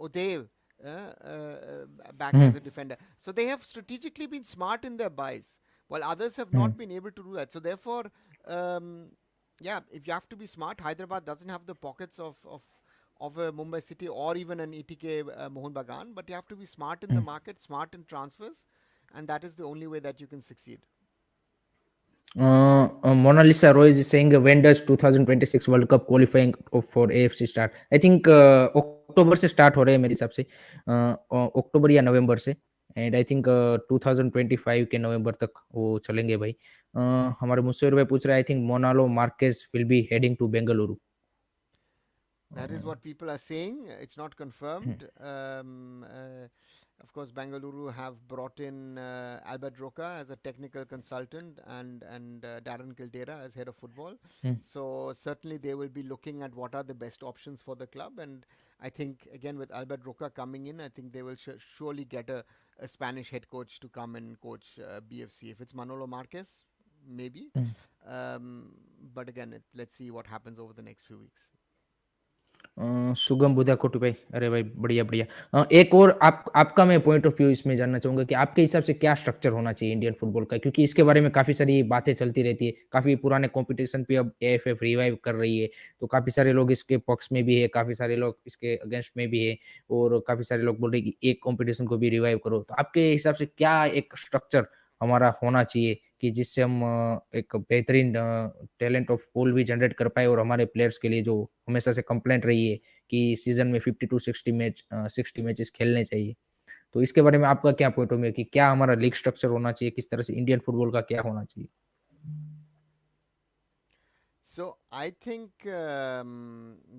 Odev back hmm, as a defender. So, they have strategically been smart in their buys, while others have hmm, not been able to do that. So, therefore, um, yeah, if you have to be smart, Hyderabad doesn't have the pockets of a Mumbai City or even an ETK Mohun Bagan, but you have to be smart in the hmm. market, smart in transfers, and that is the only way that you can succeed. Mona Lisa Roy is saying, when does 2026 world cup qualifying for AFC start? I think October से start हो रहे हैं मेरे हिसाब से, अक्टूबर या नवंबर से, and I think 2025 के नवंबर तक वो चलेंगे भाई। हमारे मुस्सेर भाई पूछ रहे हैं, I think Manolo Marquez will be heading to Bengaluru. That is what people are saying. It's not confirmed. Of course, Bengaluru have brought in Albert Roca as a technical consultant, and Darren Kildera as head of football. Mm, So certainly they will be looking at what are the best options for the club. And I think again with Albert Roca coming in, I think they will surely get a Spanish head coach to come and coach BFC. If it's Manolo Marquez, maybe. mm. Um, but again, let's see what happens over the next few weeks. सुगम बुधा कोटी भाई, अरे भाई बढ़िया बढ़िया। एक और आपका मैं पॉइंट ऑफ व्यू इसमें जानना चाहूंगा कि आपके हिसाब से क्या स्ट्रक्चर होना चाहिए इंडियन फुटबॉल का, क्योंकि इसके बारे में काफी सारी बातें चलती रहती है। काफी पुराने कंपटीशन पे अब एएफएफ रिवाइव कर रही है, तो काफी सारे लोग इसके पक्ष में भी है, काफी सारे लोग इसके अगेंस्ट में भी है, और काफी सारे लोग बोल रहे हैं कि एक कंपटीशन को भी रिवाइव करो। तो आपके हिसाब से क्या एक स्ट्रक्चर हमारा होना चाहिए कि जिससे हम एक बेहतरीन टैलेंट ऑफ पूल भी जनरेट कर पाए, और हमारे प्लेयर्स के लिए जो हमेशा से कंप्लेंट रही है कि सीजन में 50 टू 60 मैच 60 मैचेस खेलने चाहिए, तो इसके बारे में आपका क्या पॉइंट ऑफ व्यू है कि क्या हमारा लीग स्ट्रक्चर होना चाहिए, किस तरह से इंडियन फुटबॉल का क्या होना चाहिए? So I think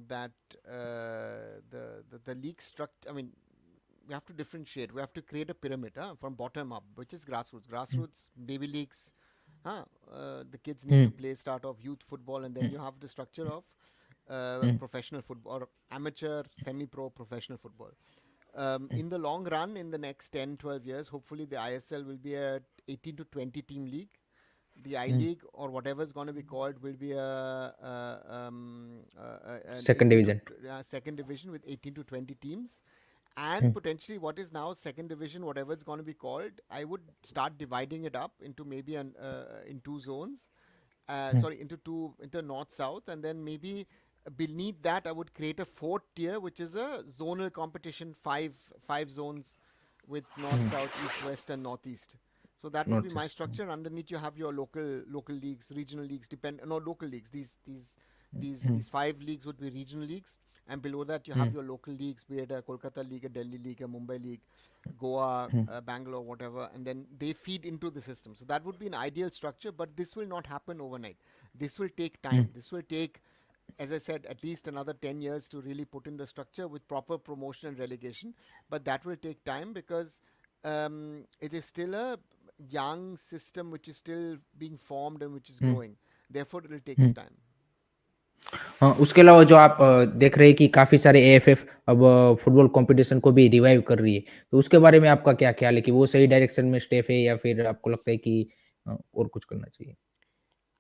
that the league structure. I mean, we have to differentiate. We have to create a pyramid from bottom up, which is grassroots. Grassroots, baby leagues. The kids need to hmm, play start off youth football, and then hmm, you have the structure of hmm, professional football or amateur, semi-pro, professional football. In the long run, in the next 10, 12 years, hopefully the ISL will be a 18 to 20 team league. The I hmm, League or whatever is going to be called will be an second 18 to division. second division with 18 to 20 teams, and hmm, potentially what is now second division, whatever it's going to be called. I would start dividing it up into maybe in two zones, hmm, sorry, into north south, and then maybe beneath that I would create a fourth tier, which is a zonal competition, five zones with north, hmm, south, east, west, and northeast. So that would be not my system. structure. Underneath you have your local leagues, regional leagues, depend no local leagues. Hmm, These five leagues would be regional leagues, and below that you have hmm, your local leagues, be it a Kolkata league, a Delhi league, a Mumbai league, Goa, hmm, Bangalore, whatever, and then they feed into the system. So that would be an ideal structure, but this will not happen overnight. This will take hmm, time. This will take, as I said, at least another 10 years to really put in the structure with proper promotion and relegation. But that will take time because it is still a young system which is still being formed and which is hmm, growing. Therefore, it will take its hmm. time. हाँ, उसके अलावा जो आप देख रहे हैं कि काफ़ी सारे एएफएफ अब फुटबॉल कंपटीशन को भी रिवाइव कर रही है। तो उसके बारे में आपका क्या ख़्याल है कि वो सही डायरेक्शन में स्टेप है, या फिर आपको लगता है कि और कुछ करना चाहिए?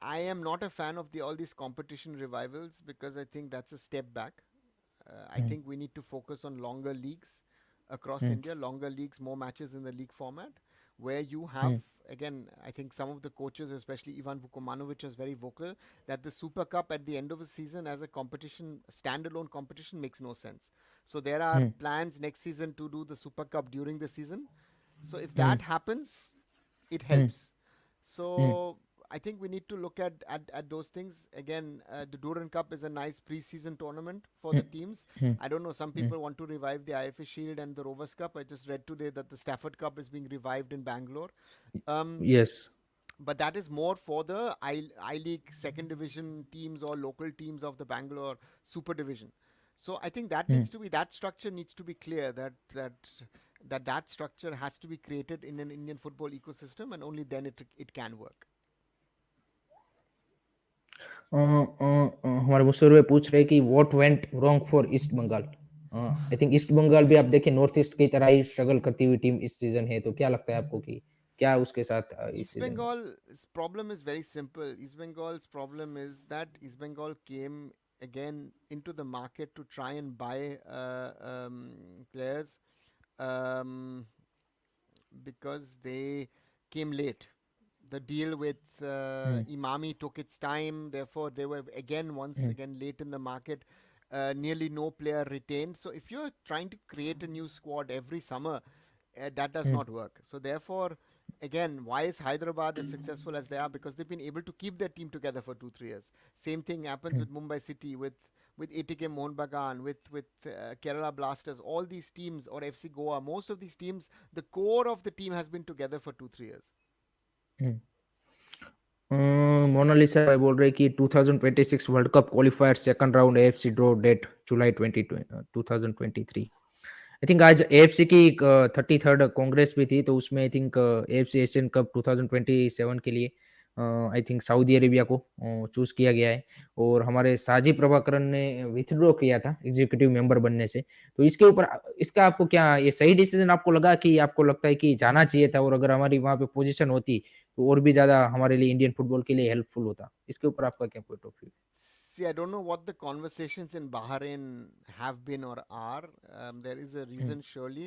I am not a fan of all these competition revivals because I think that's a step back. I hmm, think we need to focus on longer leagues across hmm, India, longer leagues, more matches in the league format, where you have, hmm, again, I think some of the coaches, especially Ivan Vukomanovic, was very vocal that the Super Cup at the end of a season as a competition, standalone competition, makes no sense. So there are hmm, plans next season to do the Super Cup during the season. So if hmm, that happens, it hmm, helps. Hmm, So I think we need to look at those things again. The Duran Cup is a nice pre-season tournament for hmm, the teams. Hmm, I don't know. Some hmm, people want to revive the IFA Shield and the Rovers Cup. I just read today that the Stafford Cup is being revived in Bangalore. Um, yes. but that is more for the I League second division teams or local teams of the Bangalore Super Division. So I think that hmm, needs to be that structure needs to be clear that structure has to be created in an Indian football ecosystem, and only then it can work. हमारे मुशर्रफ भाई पूछ रहे हैं कि what went wrong for East Bengal? I think East Bengal भी आप देखें north east की तरह ही स्ट्रगल करती हुई टीम इस सीज़न है, तो क्या लगता है आपको कि क्या उसके साथ इस East सीज़न में? Bengal's problem is very simple. East Bengal's problem is that East Bengal came again into the market to try and buy players um, because they came late. The deal with hmm, Imami took its time. Therefore, they were again once hmm, again late in the market. Nearly no player retained. So if you're trying to create a new squad every summer, that does hmm, not work. So therefore, again, why is Hyderabad as successful as they are? Because they've been able to keep their team together for 2 3 years. Same thing happens hmm, with Mumbai City, with ATK Mohun Bagan, with Kerala Blasters. All these teams or FC Goa, most of these teams, the core of the team has been together for 2 3 years. हुँ। मोनालिसा भाई बोल रहे हैं कि 2026 world Cup qualifier second round AFC draw date July 2023। I think आज AFC की 33rd congress भी थी, तो उसमें I think AFC Asian Cup 2027 के लिए आई थिंक सऊदी अरेबिया को चूज किया गया है, और हमारे साजी प्रभाकरन ने विथड्रॉ किया था एग्जीक्यूटिव मेंबर बनने से। तो इसके ऊपर इसका आपको क्या ये सही डिसीजन आपको लगा, कि आपको लगता है कि जाना चाहिए था, और अगर हमारी वहां पे पोजीशन होती तो और भी ज्यादा हमारे लिए इंडियन फुटबॉल के लिए हेल्पफुल होता? इसके ऊपर आपका क्या point of view? See, I don't know what the conversations in Bahrain have been or are. There is a reason, surely,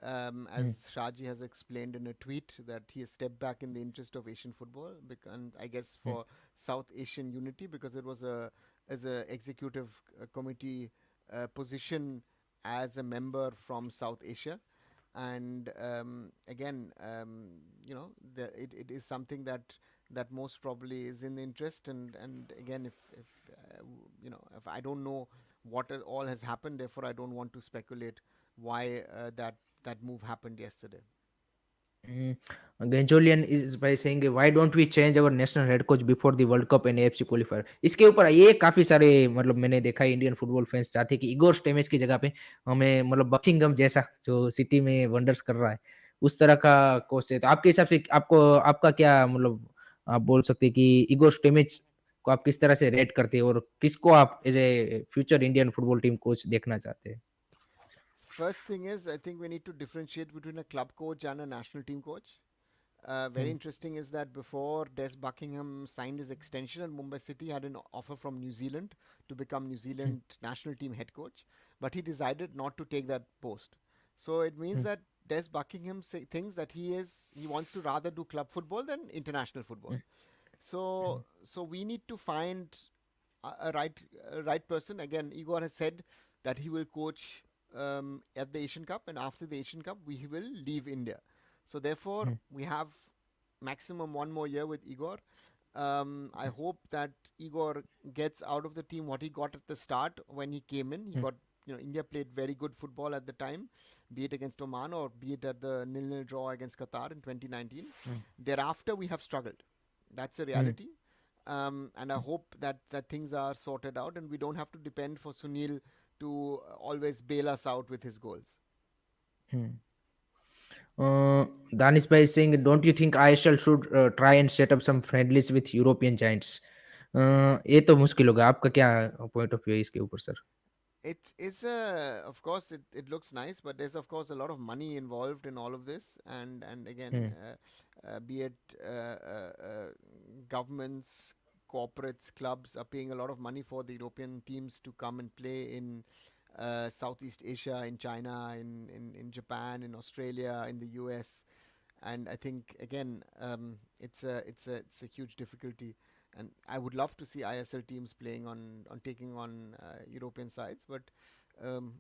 as Shaji has explained in a tweet, that he has stepped back in the interest of Asian football, and I guess for South Asian unity, because it was a as a executive committee position as a member from South Asia, and again, it is something that most probably is in the interest, and again, if if I don't know what all has happened, therefore I don't want to speculate why that move happened yesterday. Gangolian is by saying why don't we change our national head coach before the World Cup and AFC qualifier? इसके ऊपर ये काफी सारे मतलब मैंने देखा है Indian football fans चाहते हैं कि इगोर स्टेमिस की जगह पे हमें मतलब बकिंगम जैसा जो सिटी में वंडर्स कर रहा है उस तरह का कोच है। तो आपके हिसाब से आपको आपका क्या मतलब आप बोल सकते हैं कि इगोर स्टेमिच को आप किस तरह से रेट करते हैं, और किसको आप as a future Indian football team coach देखना चाहते हैं? First thing is, I think we need to differentiate between a club coach and a national team coach. Very hmm, interesting is that before Des Buckingham signed his extension, and Mumbai City had an offer from New Zealand to become New hmm, Zealand national team head coach, but he decided not to take that post. So it means hmm, that Des Buckingham thinks that he wants to rather do club football than international football. Hmm, So we need to find a right person. Again, Igor has said that he will coach at the Asian Cup, and after the Asian Cup, we will leave India. So therefore, hmm, we have maximum one more year with Igor. I hope that Igor gets out of the team what he got at the start when he came in. He hmm, got, India played very good football at the time, be it against Oman or be it at the nil-nil draw against Qatar in 2019. Hmm, Thereafter, we have struggled. That's a hmm, reality. And I hope that things are sorted out and we don't have to depend for Sunil to always bail us out with his goals. Hmm. Danish by saying, don't you think ISL should try and set up some friendlies with European giants? ये तो मुश्किल होगा। आपका क्या point of view है इसके ऊपर sir? It's a of course it looks nice, but there's of course a lot of money involved in all of this, and again, hmm, be it governments, corporates, clubs are paying a lot of money for the European teams to come and play in Southeast Asia, in China, in Japan, in Australia, in the US, and I think again, it's a huge difficulty, and I would love to see ISL teams playing on taking on European sides, but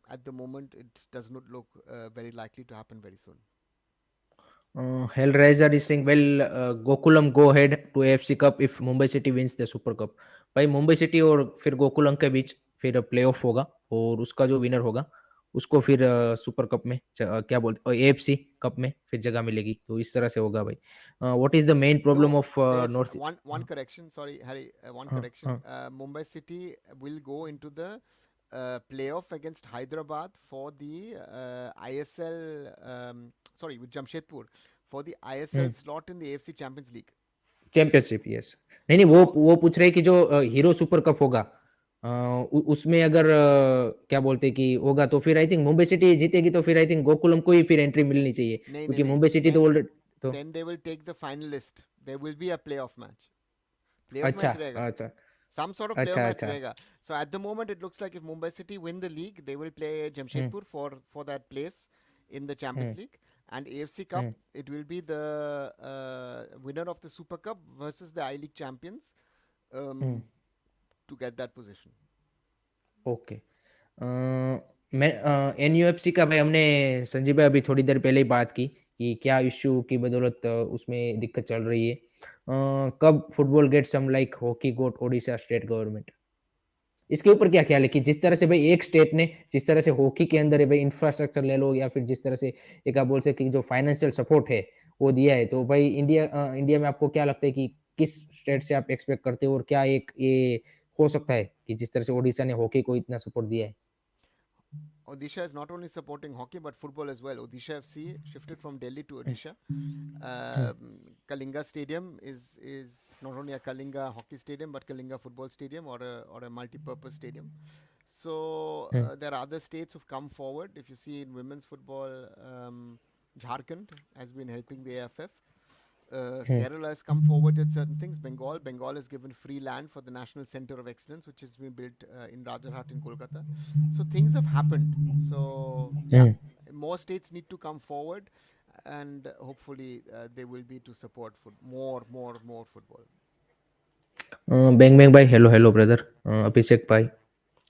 at the moment it does not look very likely to happen very soon. Hellraiser is saying, well, Gokulam go ahead to AFC Cup if Mumbai City wins the Super Cup. भाई Mumbai city और फिर गोकुलम के बीच फिर playoff होगा, और उसका जो winner होगा उसको फिर सुपर कप में क्या बोलते एएफसी कप में फिर जगह मिलेगी। तो इस तरह से होगा भाई। What is the main problem No, of there's north? one correction. Sorry, Harry. One हाँ correction. हाँ Mumbai City will go into the playoff against Hyderabad for the ISL. Sorry, with Jamshedpur for the ISL slot in the AFC Champions League. Championship, yes. नहीं नहीं, So वो पूछ रहे हैं कि जो हीरो सुपर कप होगा उसमें अगर क्या बोलते हैं कि होगा, तो फिर आई थिंक मुंबई सिटी जीतेगी, तो फिर आई थिंक गोकुलम को ही फिर एंट्री मिलनी चाहिए, नहीं नहीं क्योंकि नहीं. मुंबई सिटी तो ऑलरेडी तो। Then they will take the finalist. There will be a playoff match. Playoff अच्छा match रहेगा. अच्छा Some sort of playoff अच्छा match अच्छा। रहेगा. So at the moment, it looks like if Mumbai City win the league, they will play hmm Jamshedpur for that place in the Champions hmm League. And AFC Cup, hmm it will be the winner of the Super Cup versus the I League champions hmm, um, to get that position. Okay. मैं NUFC का भाई हमने संजीव भाई अभी थोड़ी देर पहले ही बात की कि क्या इश्यू की बदौलत उसमें दिक्कत चल रही है। कब football get some like hockey got Odisha state government? इसके ऊपर क्या ख्याल है कि जिस तरह से भाई एक स्टेट ने जिस तरह से हॉकी के अंदर है भाई इंफ्रास्ट्रक्चर ले लो, या फिर जिस तरह से एक आप बोल सकते कि जो फाइनेंशियल सपोर्ट है वो दिया है, तो भाई इंडिया में आपको क्या लगता है कि किस स्टेट से आप एक्सपेक्ट करते हो, और क्या एक ये हो सकता है कि जिस तरह से ओडिशा ने हॉकी को इतना सपोर्ट दिया है? Odisha is not only supporting hockey but football as well. Odisha FC shifted from Delhi to Odisha. Kalinga Stadium is not only a Kalinga hockey stadium but Kalinga football stadium, or a multi-purpose stadium. So there are other states who've come forward. If you see in women's football, Jharkhand has been helping the AFF. Kerala has come forward with certain things. Bengal has given free land for the National Center of Excellence, which has been built in Rajarhat in Kolkata. So things have happened. So yeah, more states need to come forward, and hopefully they will be to support more football. Bang bang bhai, hello hello brother. Abhishek bhai,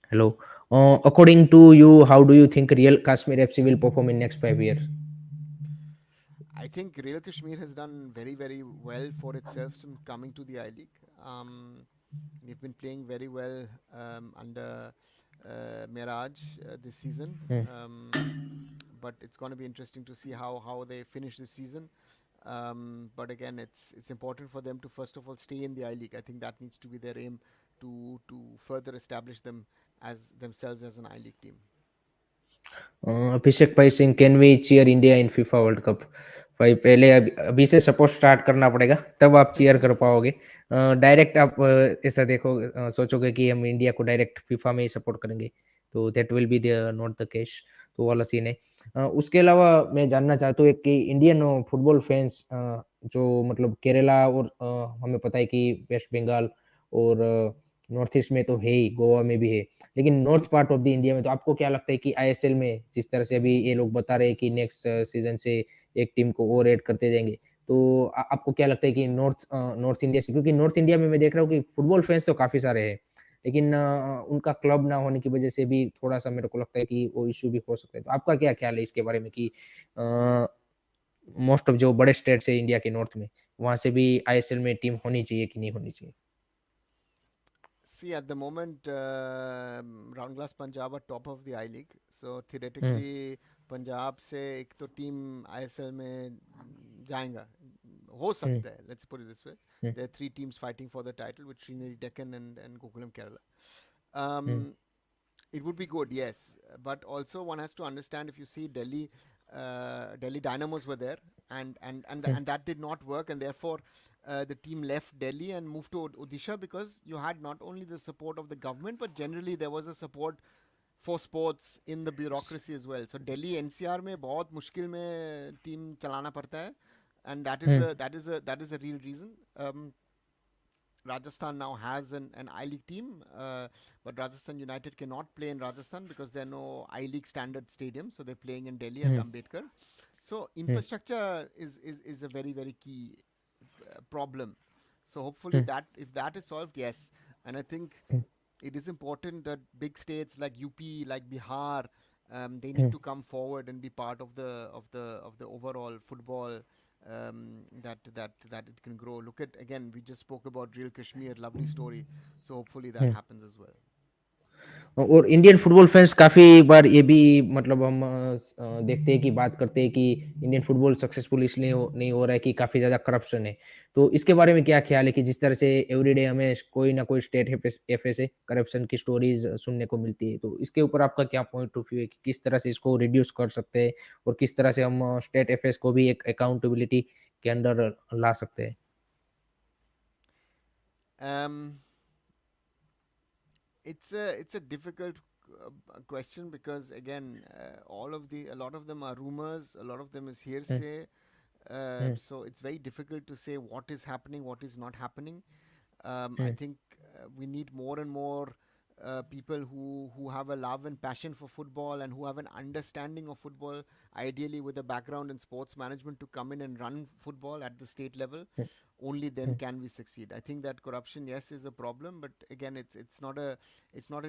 hello. According to you, how do you think real Kashmir FC will perform in next 5 years? I think Real Kashmir has done very well for itself since coming to the I League. They've been playing very well under Miraj this season. But it's going to be interesting to see how they finish this season. But again, it's important for them to first of all stay in the I League. I think that needs to be their aim to further establish them as themselves as an I League team. Abhishek भाई Singh, can we cheer India in FIFA World Cup? भाई पहले अभी से support start करना पड़ेगा, तब आप cheer कर पाओगे। डायरेक्ट आप ऐसा देखो, सोचोगे कि हम इंडिया को डायरेक्ट फीफा में ही सपोर्ट करेंगे, तो that will be the not the case. तो वाला सीन है। उसके अलावा मैं जानना चाहता हूँ कि इंडियन फुटबॉल फैंस जो मतलब केरला और हमें पता है कि वेस्ट बंगाल और नॉर्थ ईस्ट में तो है ही, गोवा में भी है, लेकिन north part of the India में तो आपको क्या लगता है कि आईएसएल में जिस तरह से अभी ये लोग बता रहे हैं कि नेक्स्ट सीजन से एक टीम को और ऐड करते जाएंगे, तो आपको क्या लगता है कि नॉर्थ इंडिया से, क्योंकि नॉर्थ इंडिया में मैं देख रहा हूँ कि फुटबॉल फैंस तो काफी सारे हैं, लेकिन उनका क्लब ना होने की वजह से भी थोड़ा सा मेरे को लगता है कि वो इश्यू भी हो सकता है। तो आपका क्या ख्याल है इसके बारे में कि मोस्ट ऑफ जो बड़े स्टेट्स है इंडिया के नॉर्थ में, वहां से भी आईएसएल में टीम होनी चाहिए कि नहीं होनी चाहिए? See, at the moment, Round Glass Punjab are top of the I League. So hmm theoretically, Punjab से एक तो टीम आईएसएल में जाएगा, हो हम्म सकता है. Let's put it this way. Hmm There are three teams fighting for the title, with Srinivas Deccan and Gokulam Kerala. Hmm Um, it would be good, yes, but also one has to understand, if you see Delhi, Delhi Dynamos were there, hmm and that did not work, and therefore the team left Delhi and moved to Odisha, because you had not only the support of the government, but generally there was a support for sports in the bureaucracy as well. So Delhi NCR में बहुत मुश्किल में team चलाना पड़ता है, and hmm that is a real reason. Rajasthan now has an I League team, but Rajasthan United cannot play in Rajasthan because there are no I League standard stadiums, so they're playing in Delhi at hmm Ambedkar. So hmm infrastructure is a very key problem. So hopefully hmm that, if that is solved, yes, and I think hmm it is important that big states like UP, like Bihar, they need hmm to come forward and be part of the overall football, that it can grow. Look at, again, we just spoke about Real Kashmir, lovely story. So hopefully that hmm happens as well. और Indian football fans काफी बार ये भी मतलब हम देखते हैं कि बात करते हैं कि इंडियन फुटबॉल सक्सेसफुल इसलिए नहीं हो रहा है कि काफी ज्यादा करप्शन है। तो इसके बारे में क्या ख्याल है कि जिस तरह से एवरीडे हमें कोई ना कोई स्टेट एफए से करप्शन की स्टोरीज सुनने को मिलती है, तो इसके ऊपर आपका क्या पॉइंट ऑफ व्यू है कि किस तरह से इसको रिड्यूस कर सकते हैं और किस तरह से हम स्टेट एफएस को भी एक अकाउंटेबिलिटी के अंदर ला सकते हैं? Um, it's a difficult question, because again, a lot of them are rumors, a lot of them is hmm hearsay. Hmm So it's very difficult to say what is happening, what is not happening. I hmm think we need more and more people who have a love and passion for football, and who have an understanding of football, ideally with a background in sports management, to come in and run football at the state level. Only then hmm can we succeed. I think that corruption, yes, is a problem, but again, it's not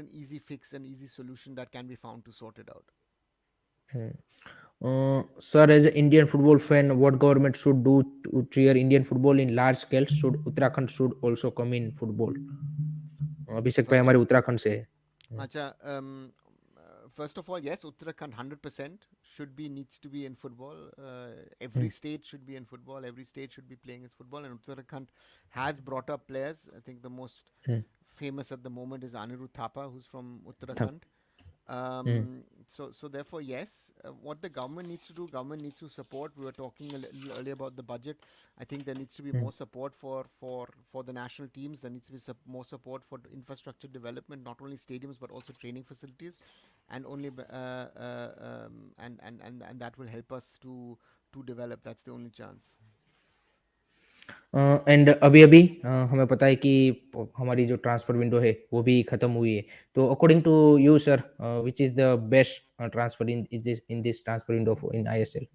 an easy fix, an easy solution that can be found to sort it out. Hmm Sir, as an Indian football fan, what government should do to cheer Indian football in large scale? Should Uttarakhand should also come in football? अभिषेक भाई First, हमारे उत्तराखंड से है। Acha, first of all, yes, Uttarakhand 100% should be, needs to be in football. Every hmm, state should be in football. Every state should be playing its football, and Uttarakhand has brought up players. I think the most hmm, famous at the moment is Anirudh Thapa, who's from था- Uttarakhand. Hmm. So therefore, yes, what the government needs to do, government needs to support. We were talking a little earlier about the budget. I think there needs to be Hmm. more support for the national teams. There needs to be more support for infrastructure development, not only stadiums but also training facilities, and and that will help us to develop. That's the only chance. And अभी अभी हमें पता है कि हमारी जो transfer window है वो भी खत्म हुई है, तो according to you sir, which is the best transfer in this transfer window in ISL?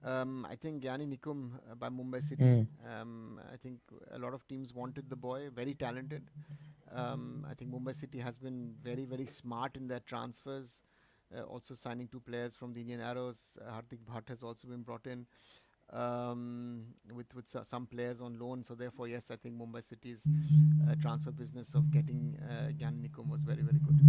I think Gyani Nikum by Mumbai City. हम्म. I think a lot of teams wanted the boy, very talented. I think Mumbai City has been very, very smart in their transfers. Also signing two players from the Indian Arrows. Hardik Bhatt has also been brought in with some players on loan. So therefore, yes, I think Mumbai City's transfer business of getting Gyani Nikum was very, very good.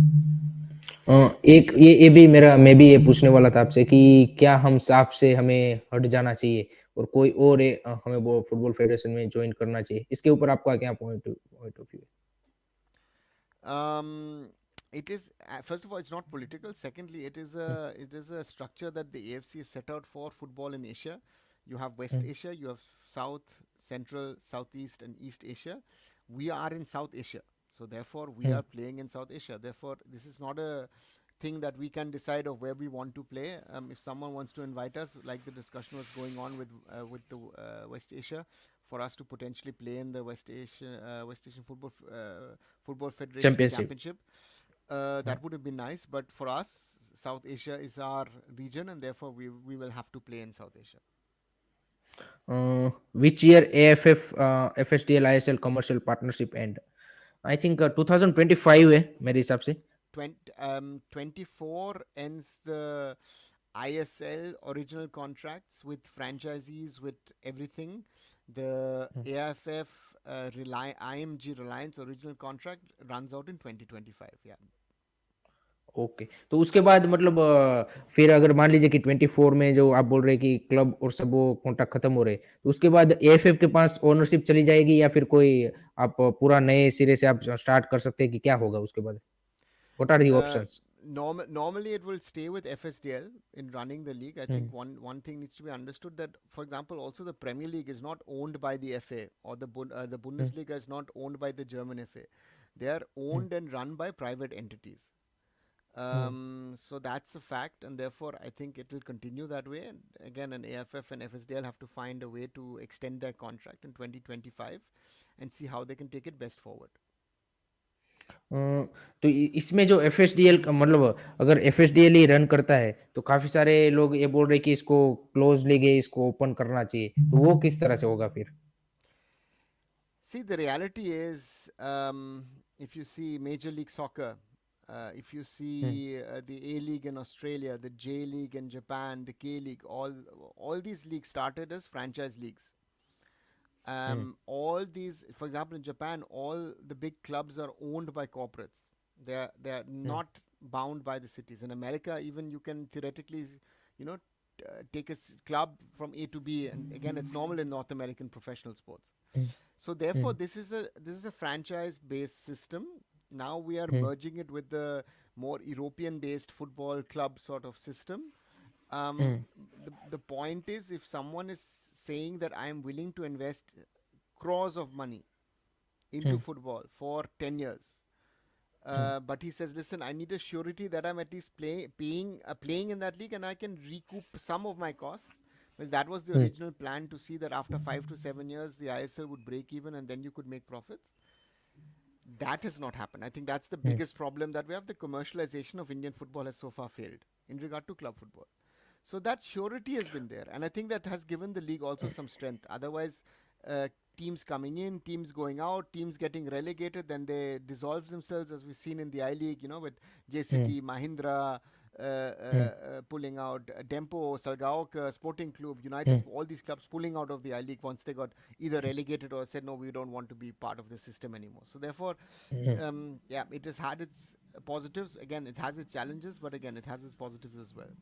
एक ये भी मेरा मैं भी ये पूछने वाला था आपसे कि क्या हम साफ से हमें हट जाना चाहिए और कोई और हमें वो फुटबॉल फेडरेशन में ज्वाइन करना चाहिए, इसके ऊपर आपका क्या point of view Um, it is first of all, it's not political. Secondly, it is a structure that the AFC is set out for football in Asia. You have West है? Asia, you have South, Central, Southeast, and East Asia. We are in South Asia, so therefore we Hmm. are playing in South Asia. Therefore, this is not a thing that we can decide of where we want to play. If someone wants to invite us, like the discussion was going on with the West Asia, for us to potentially play in the West Asian Football Federation championship. Championship. That would have been nice, but for us, South Asia is our region, and therefore we will have to play in South Asia. Which year AFF FSDL ISL commercial partnership end? I think 2025 है मेरे हिसाब से. 24 ends the ISL original contracts with franchisees, with everything. The AFF IMG Reliance original contract runs out in 2025. Yeah. Okay, तो उसके बाद मतलब फिर अगर मान लीजिए कि 24 में जो आप बोल रहे हैं कि क्लब और सब वो कॉन्ट्रैक्ट खत्म हो रहे, तो उसके बाद एएफएफ के पास ओनरशिप चली जाएगी या फिर कोई आप पूरा नए सिरे से आप स्टार्ट कर सकते हैं कि क्या होगा उसके बाद? What are the Uh, options? Normally it will stay with FSDL in running the league. I think one thing needs to be understood, that, for example, also the Premier League is not owned by the FA, or the Bundesliga is not owned by the German FA. They are owned and run by private entities. So that's a fact, and therefore I think it will continue that way. And again, an AFF and FSDL have to find a way to extend their contract in 2025 and see how they can take it best forward. तो इसमें जो FSDL का मतलब अगर FSDL ही run करता है तो काफी सारे लोग ये बोल रहे हैं कि इसको क्लोज लीग है, इसको ओपन करना चाहिए, तो वो किस तरह से होगा फिर? See, the reality is, if you see Major League Soccer, if you hmm. see the A League in Australia, the J League in Japan, the K League, all these leagues started as franchise leagues. Hmm. All these, for example, in Japan, all the big clubs are owned by corporates. They are hmm. not bound by the cities. In America, even you can theoretically, you know, take a club from A to B, and again, it's normal in North American professional sports. Hmm. So therefore, hmm. this is a franchise based system. Now we are hmm. merging it with the more European based football club sort of system. um, hmm. the point is, if someone is saying that I am willing to invest crores of money into hmm. football for 10 years, hmm. but he says, listen, I need a surety that I'm at least playing in that league, and I can recoup some of my costs. Because that was the hmm. original plan, to see that after 5 to 7 years the ISL would break even and then you could make profits. That has not happened. I think that's the hmm. biggest problem that we have. The commercialization of Indian football has so far failed in regard to club football. So that surety has been there, and I think that has given the league also some strength. Otherwise, teams coming in, teams going out, teams getting relegated, then they dissolve themselves, as we've seen in the I League, with J hmm. City, Mahindra hmm. pulling out, Dempo, Salgaok, Sporting Club, United, hmm. all these clubs pulling out of the I League once they got either relegated or said, no, we don't want to be part of the system anymore. So therefore, hmm. yeah, it has had its positives. Again, it has its challenges, but again, it has its positives as well.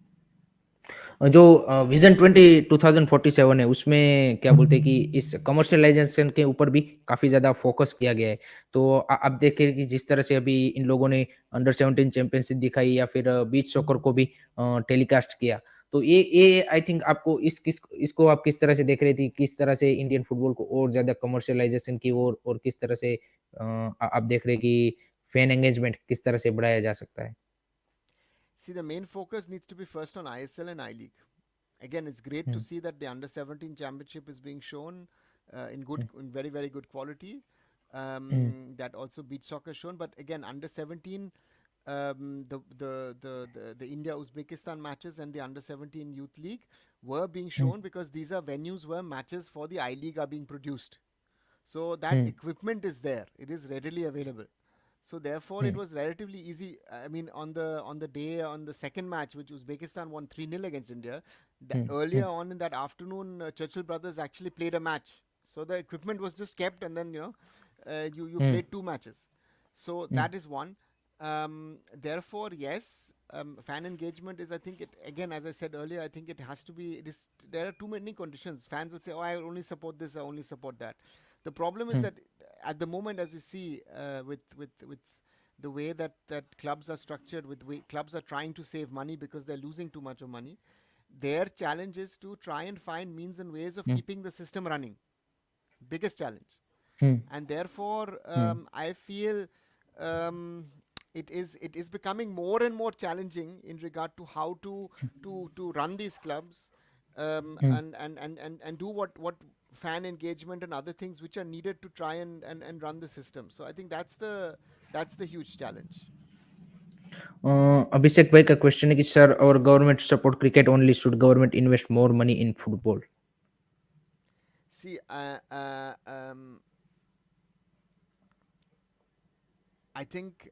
जो vision 2047 है उसमें क्या बोलते हैं कि इस commercialisation के ऊपर भी काफी ज्यादा फोकस किया गया है। तो आप देखें कि जिस तरह से अभी इन लोगों ने अंडर 17 चैंपियनशिप दिखाई या फिर बीच सॉकर को भी टेलीकास्ट किया। तो ये आई थिंक आपको इसको आप किस तरह से देख रही थी, किस तरह से इंडियन फुटबॉल को और ज्यादा कमर्शियलाइजेशन की और किस तरह से आप देख रहे हैं कि फैन एंगेजमेंट किस तरह से बढ़ाया जा सकता है? See, the main focus needs to be first on ISL and I League. Again, it's great to hmm, see that the under 17 championship is being shown hmm, in very very good quality. Hmm, That also beach soccer shown, but again under 17, the India Uzbekistan matches and the under 17 youth league were being hmm, shown because these are venues where matches for the I League are being produced. So that hmm, equipment is there; it is readily available. So therefore, it hmm, was relatively easy. I mean, on the day on the second match, which Uzbekistan won 3-0 against India, hmm, earlier on in that afternoon, Churchill brothers actually played a match. So the equipment was just kept, and then you hmm, played two matches. So hmm, that is one. Therefore, yes, fan engagement is. I think it again, as I said earlier. I think it has to be. It is. There are too many conditions. Fans will say, "Oh, I only support this. I only support that." The problem is hmm, that at the moment, as you see, with the way that clubs are structured, with way clubs are trying to save money because they're losing too much of money. Their challenge is to try and find means and ways of hmm, keeping the system running. Biggest challenge. Hmm, And therefore hmm, I feel um, it is becoming more and more challenging in regard to how to run these clubs, hmm. and do what fan engagement and other things which are needed to try and run the system. So I think that's the huge challenge. अभिषेक भाई का question है कि sir और government support cricket only, should government invest more money in football? See, I think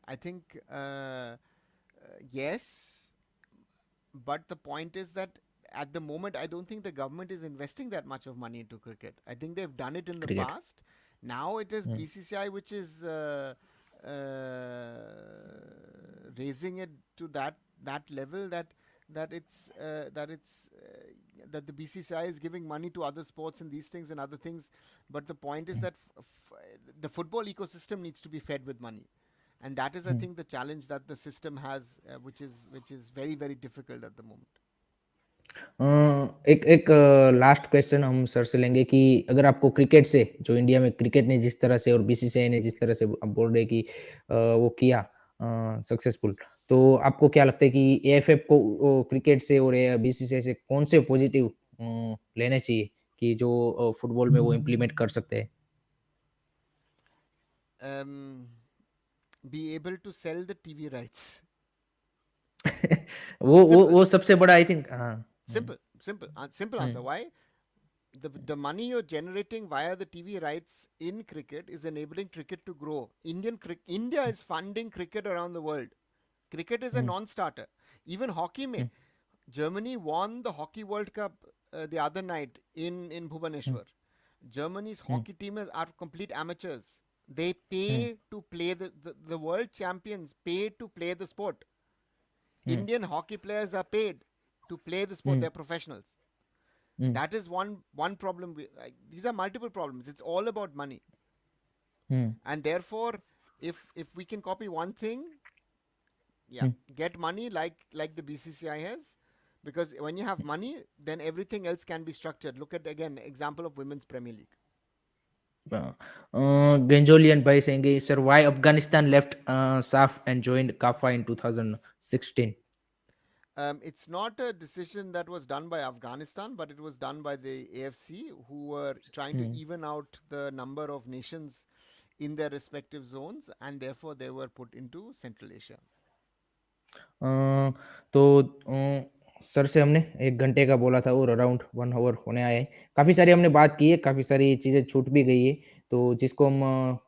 yes, but the point is that at the moment I don't think the government is investing that much of money into cricket. I think they've done it in the cricket. past. Now it is hmm, BCCI which is raising it to that level that the BCCI is giving money to other sports and these things and other things. But the point is that the football ecosystem needs to be fed with money, and that is, I hmm. think, the challenge that the system has, which is very very difficult at the moment. अ, एक एक last question हम sir से लेंगे कि अगर आपको cricket से, जो इंडिया में क्रिकेट ने जिस तरह से और बीसीसीआई ने जिस तरह से आप बोल रहे हैं कि वो किया सक्सेसफुल, तो आपको क्या लगता है कि एएफएफ को क्रिकेट से और बीसीसीआई से कौन से पॉजिटिव लेने चाहिए कि जो फुटबॉल में वो इम्प्लीमेंट कर सकते हैं? um, be able to sell the TV rights. Simple, वो सबसे बड़ा आई थिंक। हाँ। हम्म, simple hmm, answer. Why? The money you're generating via the TV rights in cricket is enabling cricket to grow. India is funding cricket around the world. Cricket is a hmm, non-starter. Even hockey में हम्म, Germany won the Hockey World Cup the other night in hmm, Bhubaneswar. Germany's hmm, hockey team are complete amateurs. They hmm, pay to play the world champions pay to play the sport. Hmm, Indian hockey players are paid to play the sport. Hmm, They're professionals. Hmm, That is one problem. These are multiple problems. It's all about money, hmm, and therefore, if we can copy one thing, yeah, hmm. get money like the BCCI has, because when you have money, then everything else can be structured. Look at again example of women's Premier League. Genjolian by saying, sir, why Afghanistan left SAF and joined KAFA in 2016? It's not a decision that was done by Afghanistan, but it was done by the AFC, who were trying to Hmm. even out the number of nations in their respective zones, and therefore they were put into Central Asia. अ, तो sir से हमने 1 घंटे का बोला था और around 1 hour होने आए हैं। काफ़ी सारी हमने बात की है, काफ़ी सारी चीज़ें छूट भी गई है, तो जिसको हम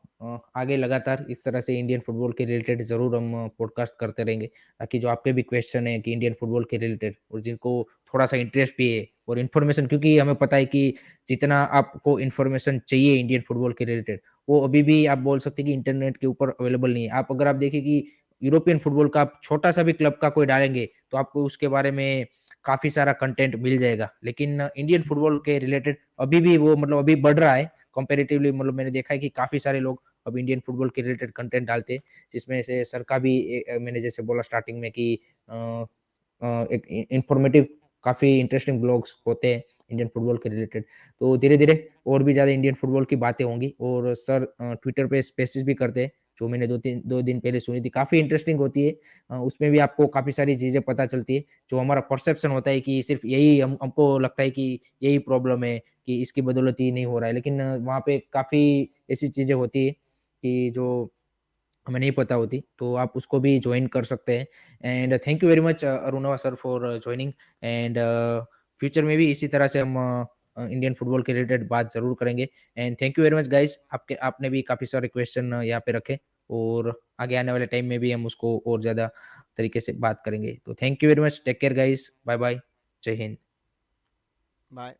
आगे लगातार इस तरह से इंडियन फुटबॉल के रिलेटेड ज़रूर हम पॉडकास्ट करते रहेंगे, ताकि जो आपके भी क्वेश्चन हैं कि इंडियन फुटबॉल के रिलेटेड और जिनको थोड़ा-सा इंटरेस्ट भी है और इन्फॉर्मेशन, क्योंकि हमें पता है कि जितना आपको इन्फॉर्मेशन चाहिए इंडियन फुटबॉल के रिलेटेड, वो अभी भी आप बोल सकते हैं कि इंटरनेट के ऊपर अवेलेबल नहीं है। अगर आप देखें कि यूरोपियन फुटबॉल का आप छोटा-सा भी क्लब का कोई डालेंगे, तो आपको उसके बारे में काफ़ी सारा कंटेंट मिल जाएगा। लेकिन इंडियन फुटबॉल के रिलेटेड अभी भी वो मतलब अभी बढ़ रहा है कंपैरेटिवली, मतलब मैंने देखा है कि काफ़ी सारे लोग अब इंडियन फुटबॉल के रिलेटेड कंटेंट डालते हैं, जिसमें से सर का भी मैंने जैसे बोला स्टार्टिंग में कि अ एक इन्फॉर्मेटिव काफ़ी इंटरेस्टिंग ब्लॉग्स होते हैं इंडियन फुटबॉल के रिलेटेड। तो धीरे-धीरे और भी ज़्यादा इंडियन फुटबॉल की बातें होंगी, और सर ट्विटर पे स्पेसेस भी करते हैं, जो मैंने 2 दिन पहले सुनी थी, काफ़ी इंटरेस्टिंग होती है। उसमें भी आपको काफ़ी सारी चीज़ें पता चलती है, जो हमारा परसेप्शन होता है कि सिर्फ़ यही हमको लगता है कि यही प्रॉब्लम है, कि इसकी बदौलत ही नहीं हो रहा है। लेकिन वहाँ पे काफ़ी ऐसी चीज़ें होती है कि जो हमें नहीं पता होती, तो आप उसको भी जॉइन कर सकते हैं। And thank you very much Arunava sir for joining. And future में भी इसी तरह से हम इंडियन फुटबॉल के रिलेटेड बात ज़रूर करेंगे। And thank you very much guys, आपके आपने भी काफ़ी सारे क्वेश्चन यहाँ पे रखे, और आगे आने वाले टाइम में भी हम उसको और ज़्यादा तरीके से बात करेंगे। तो thank you very much, take care guys, bye bye, जय हिंद। बाय।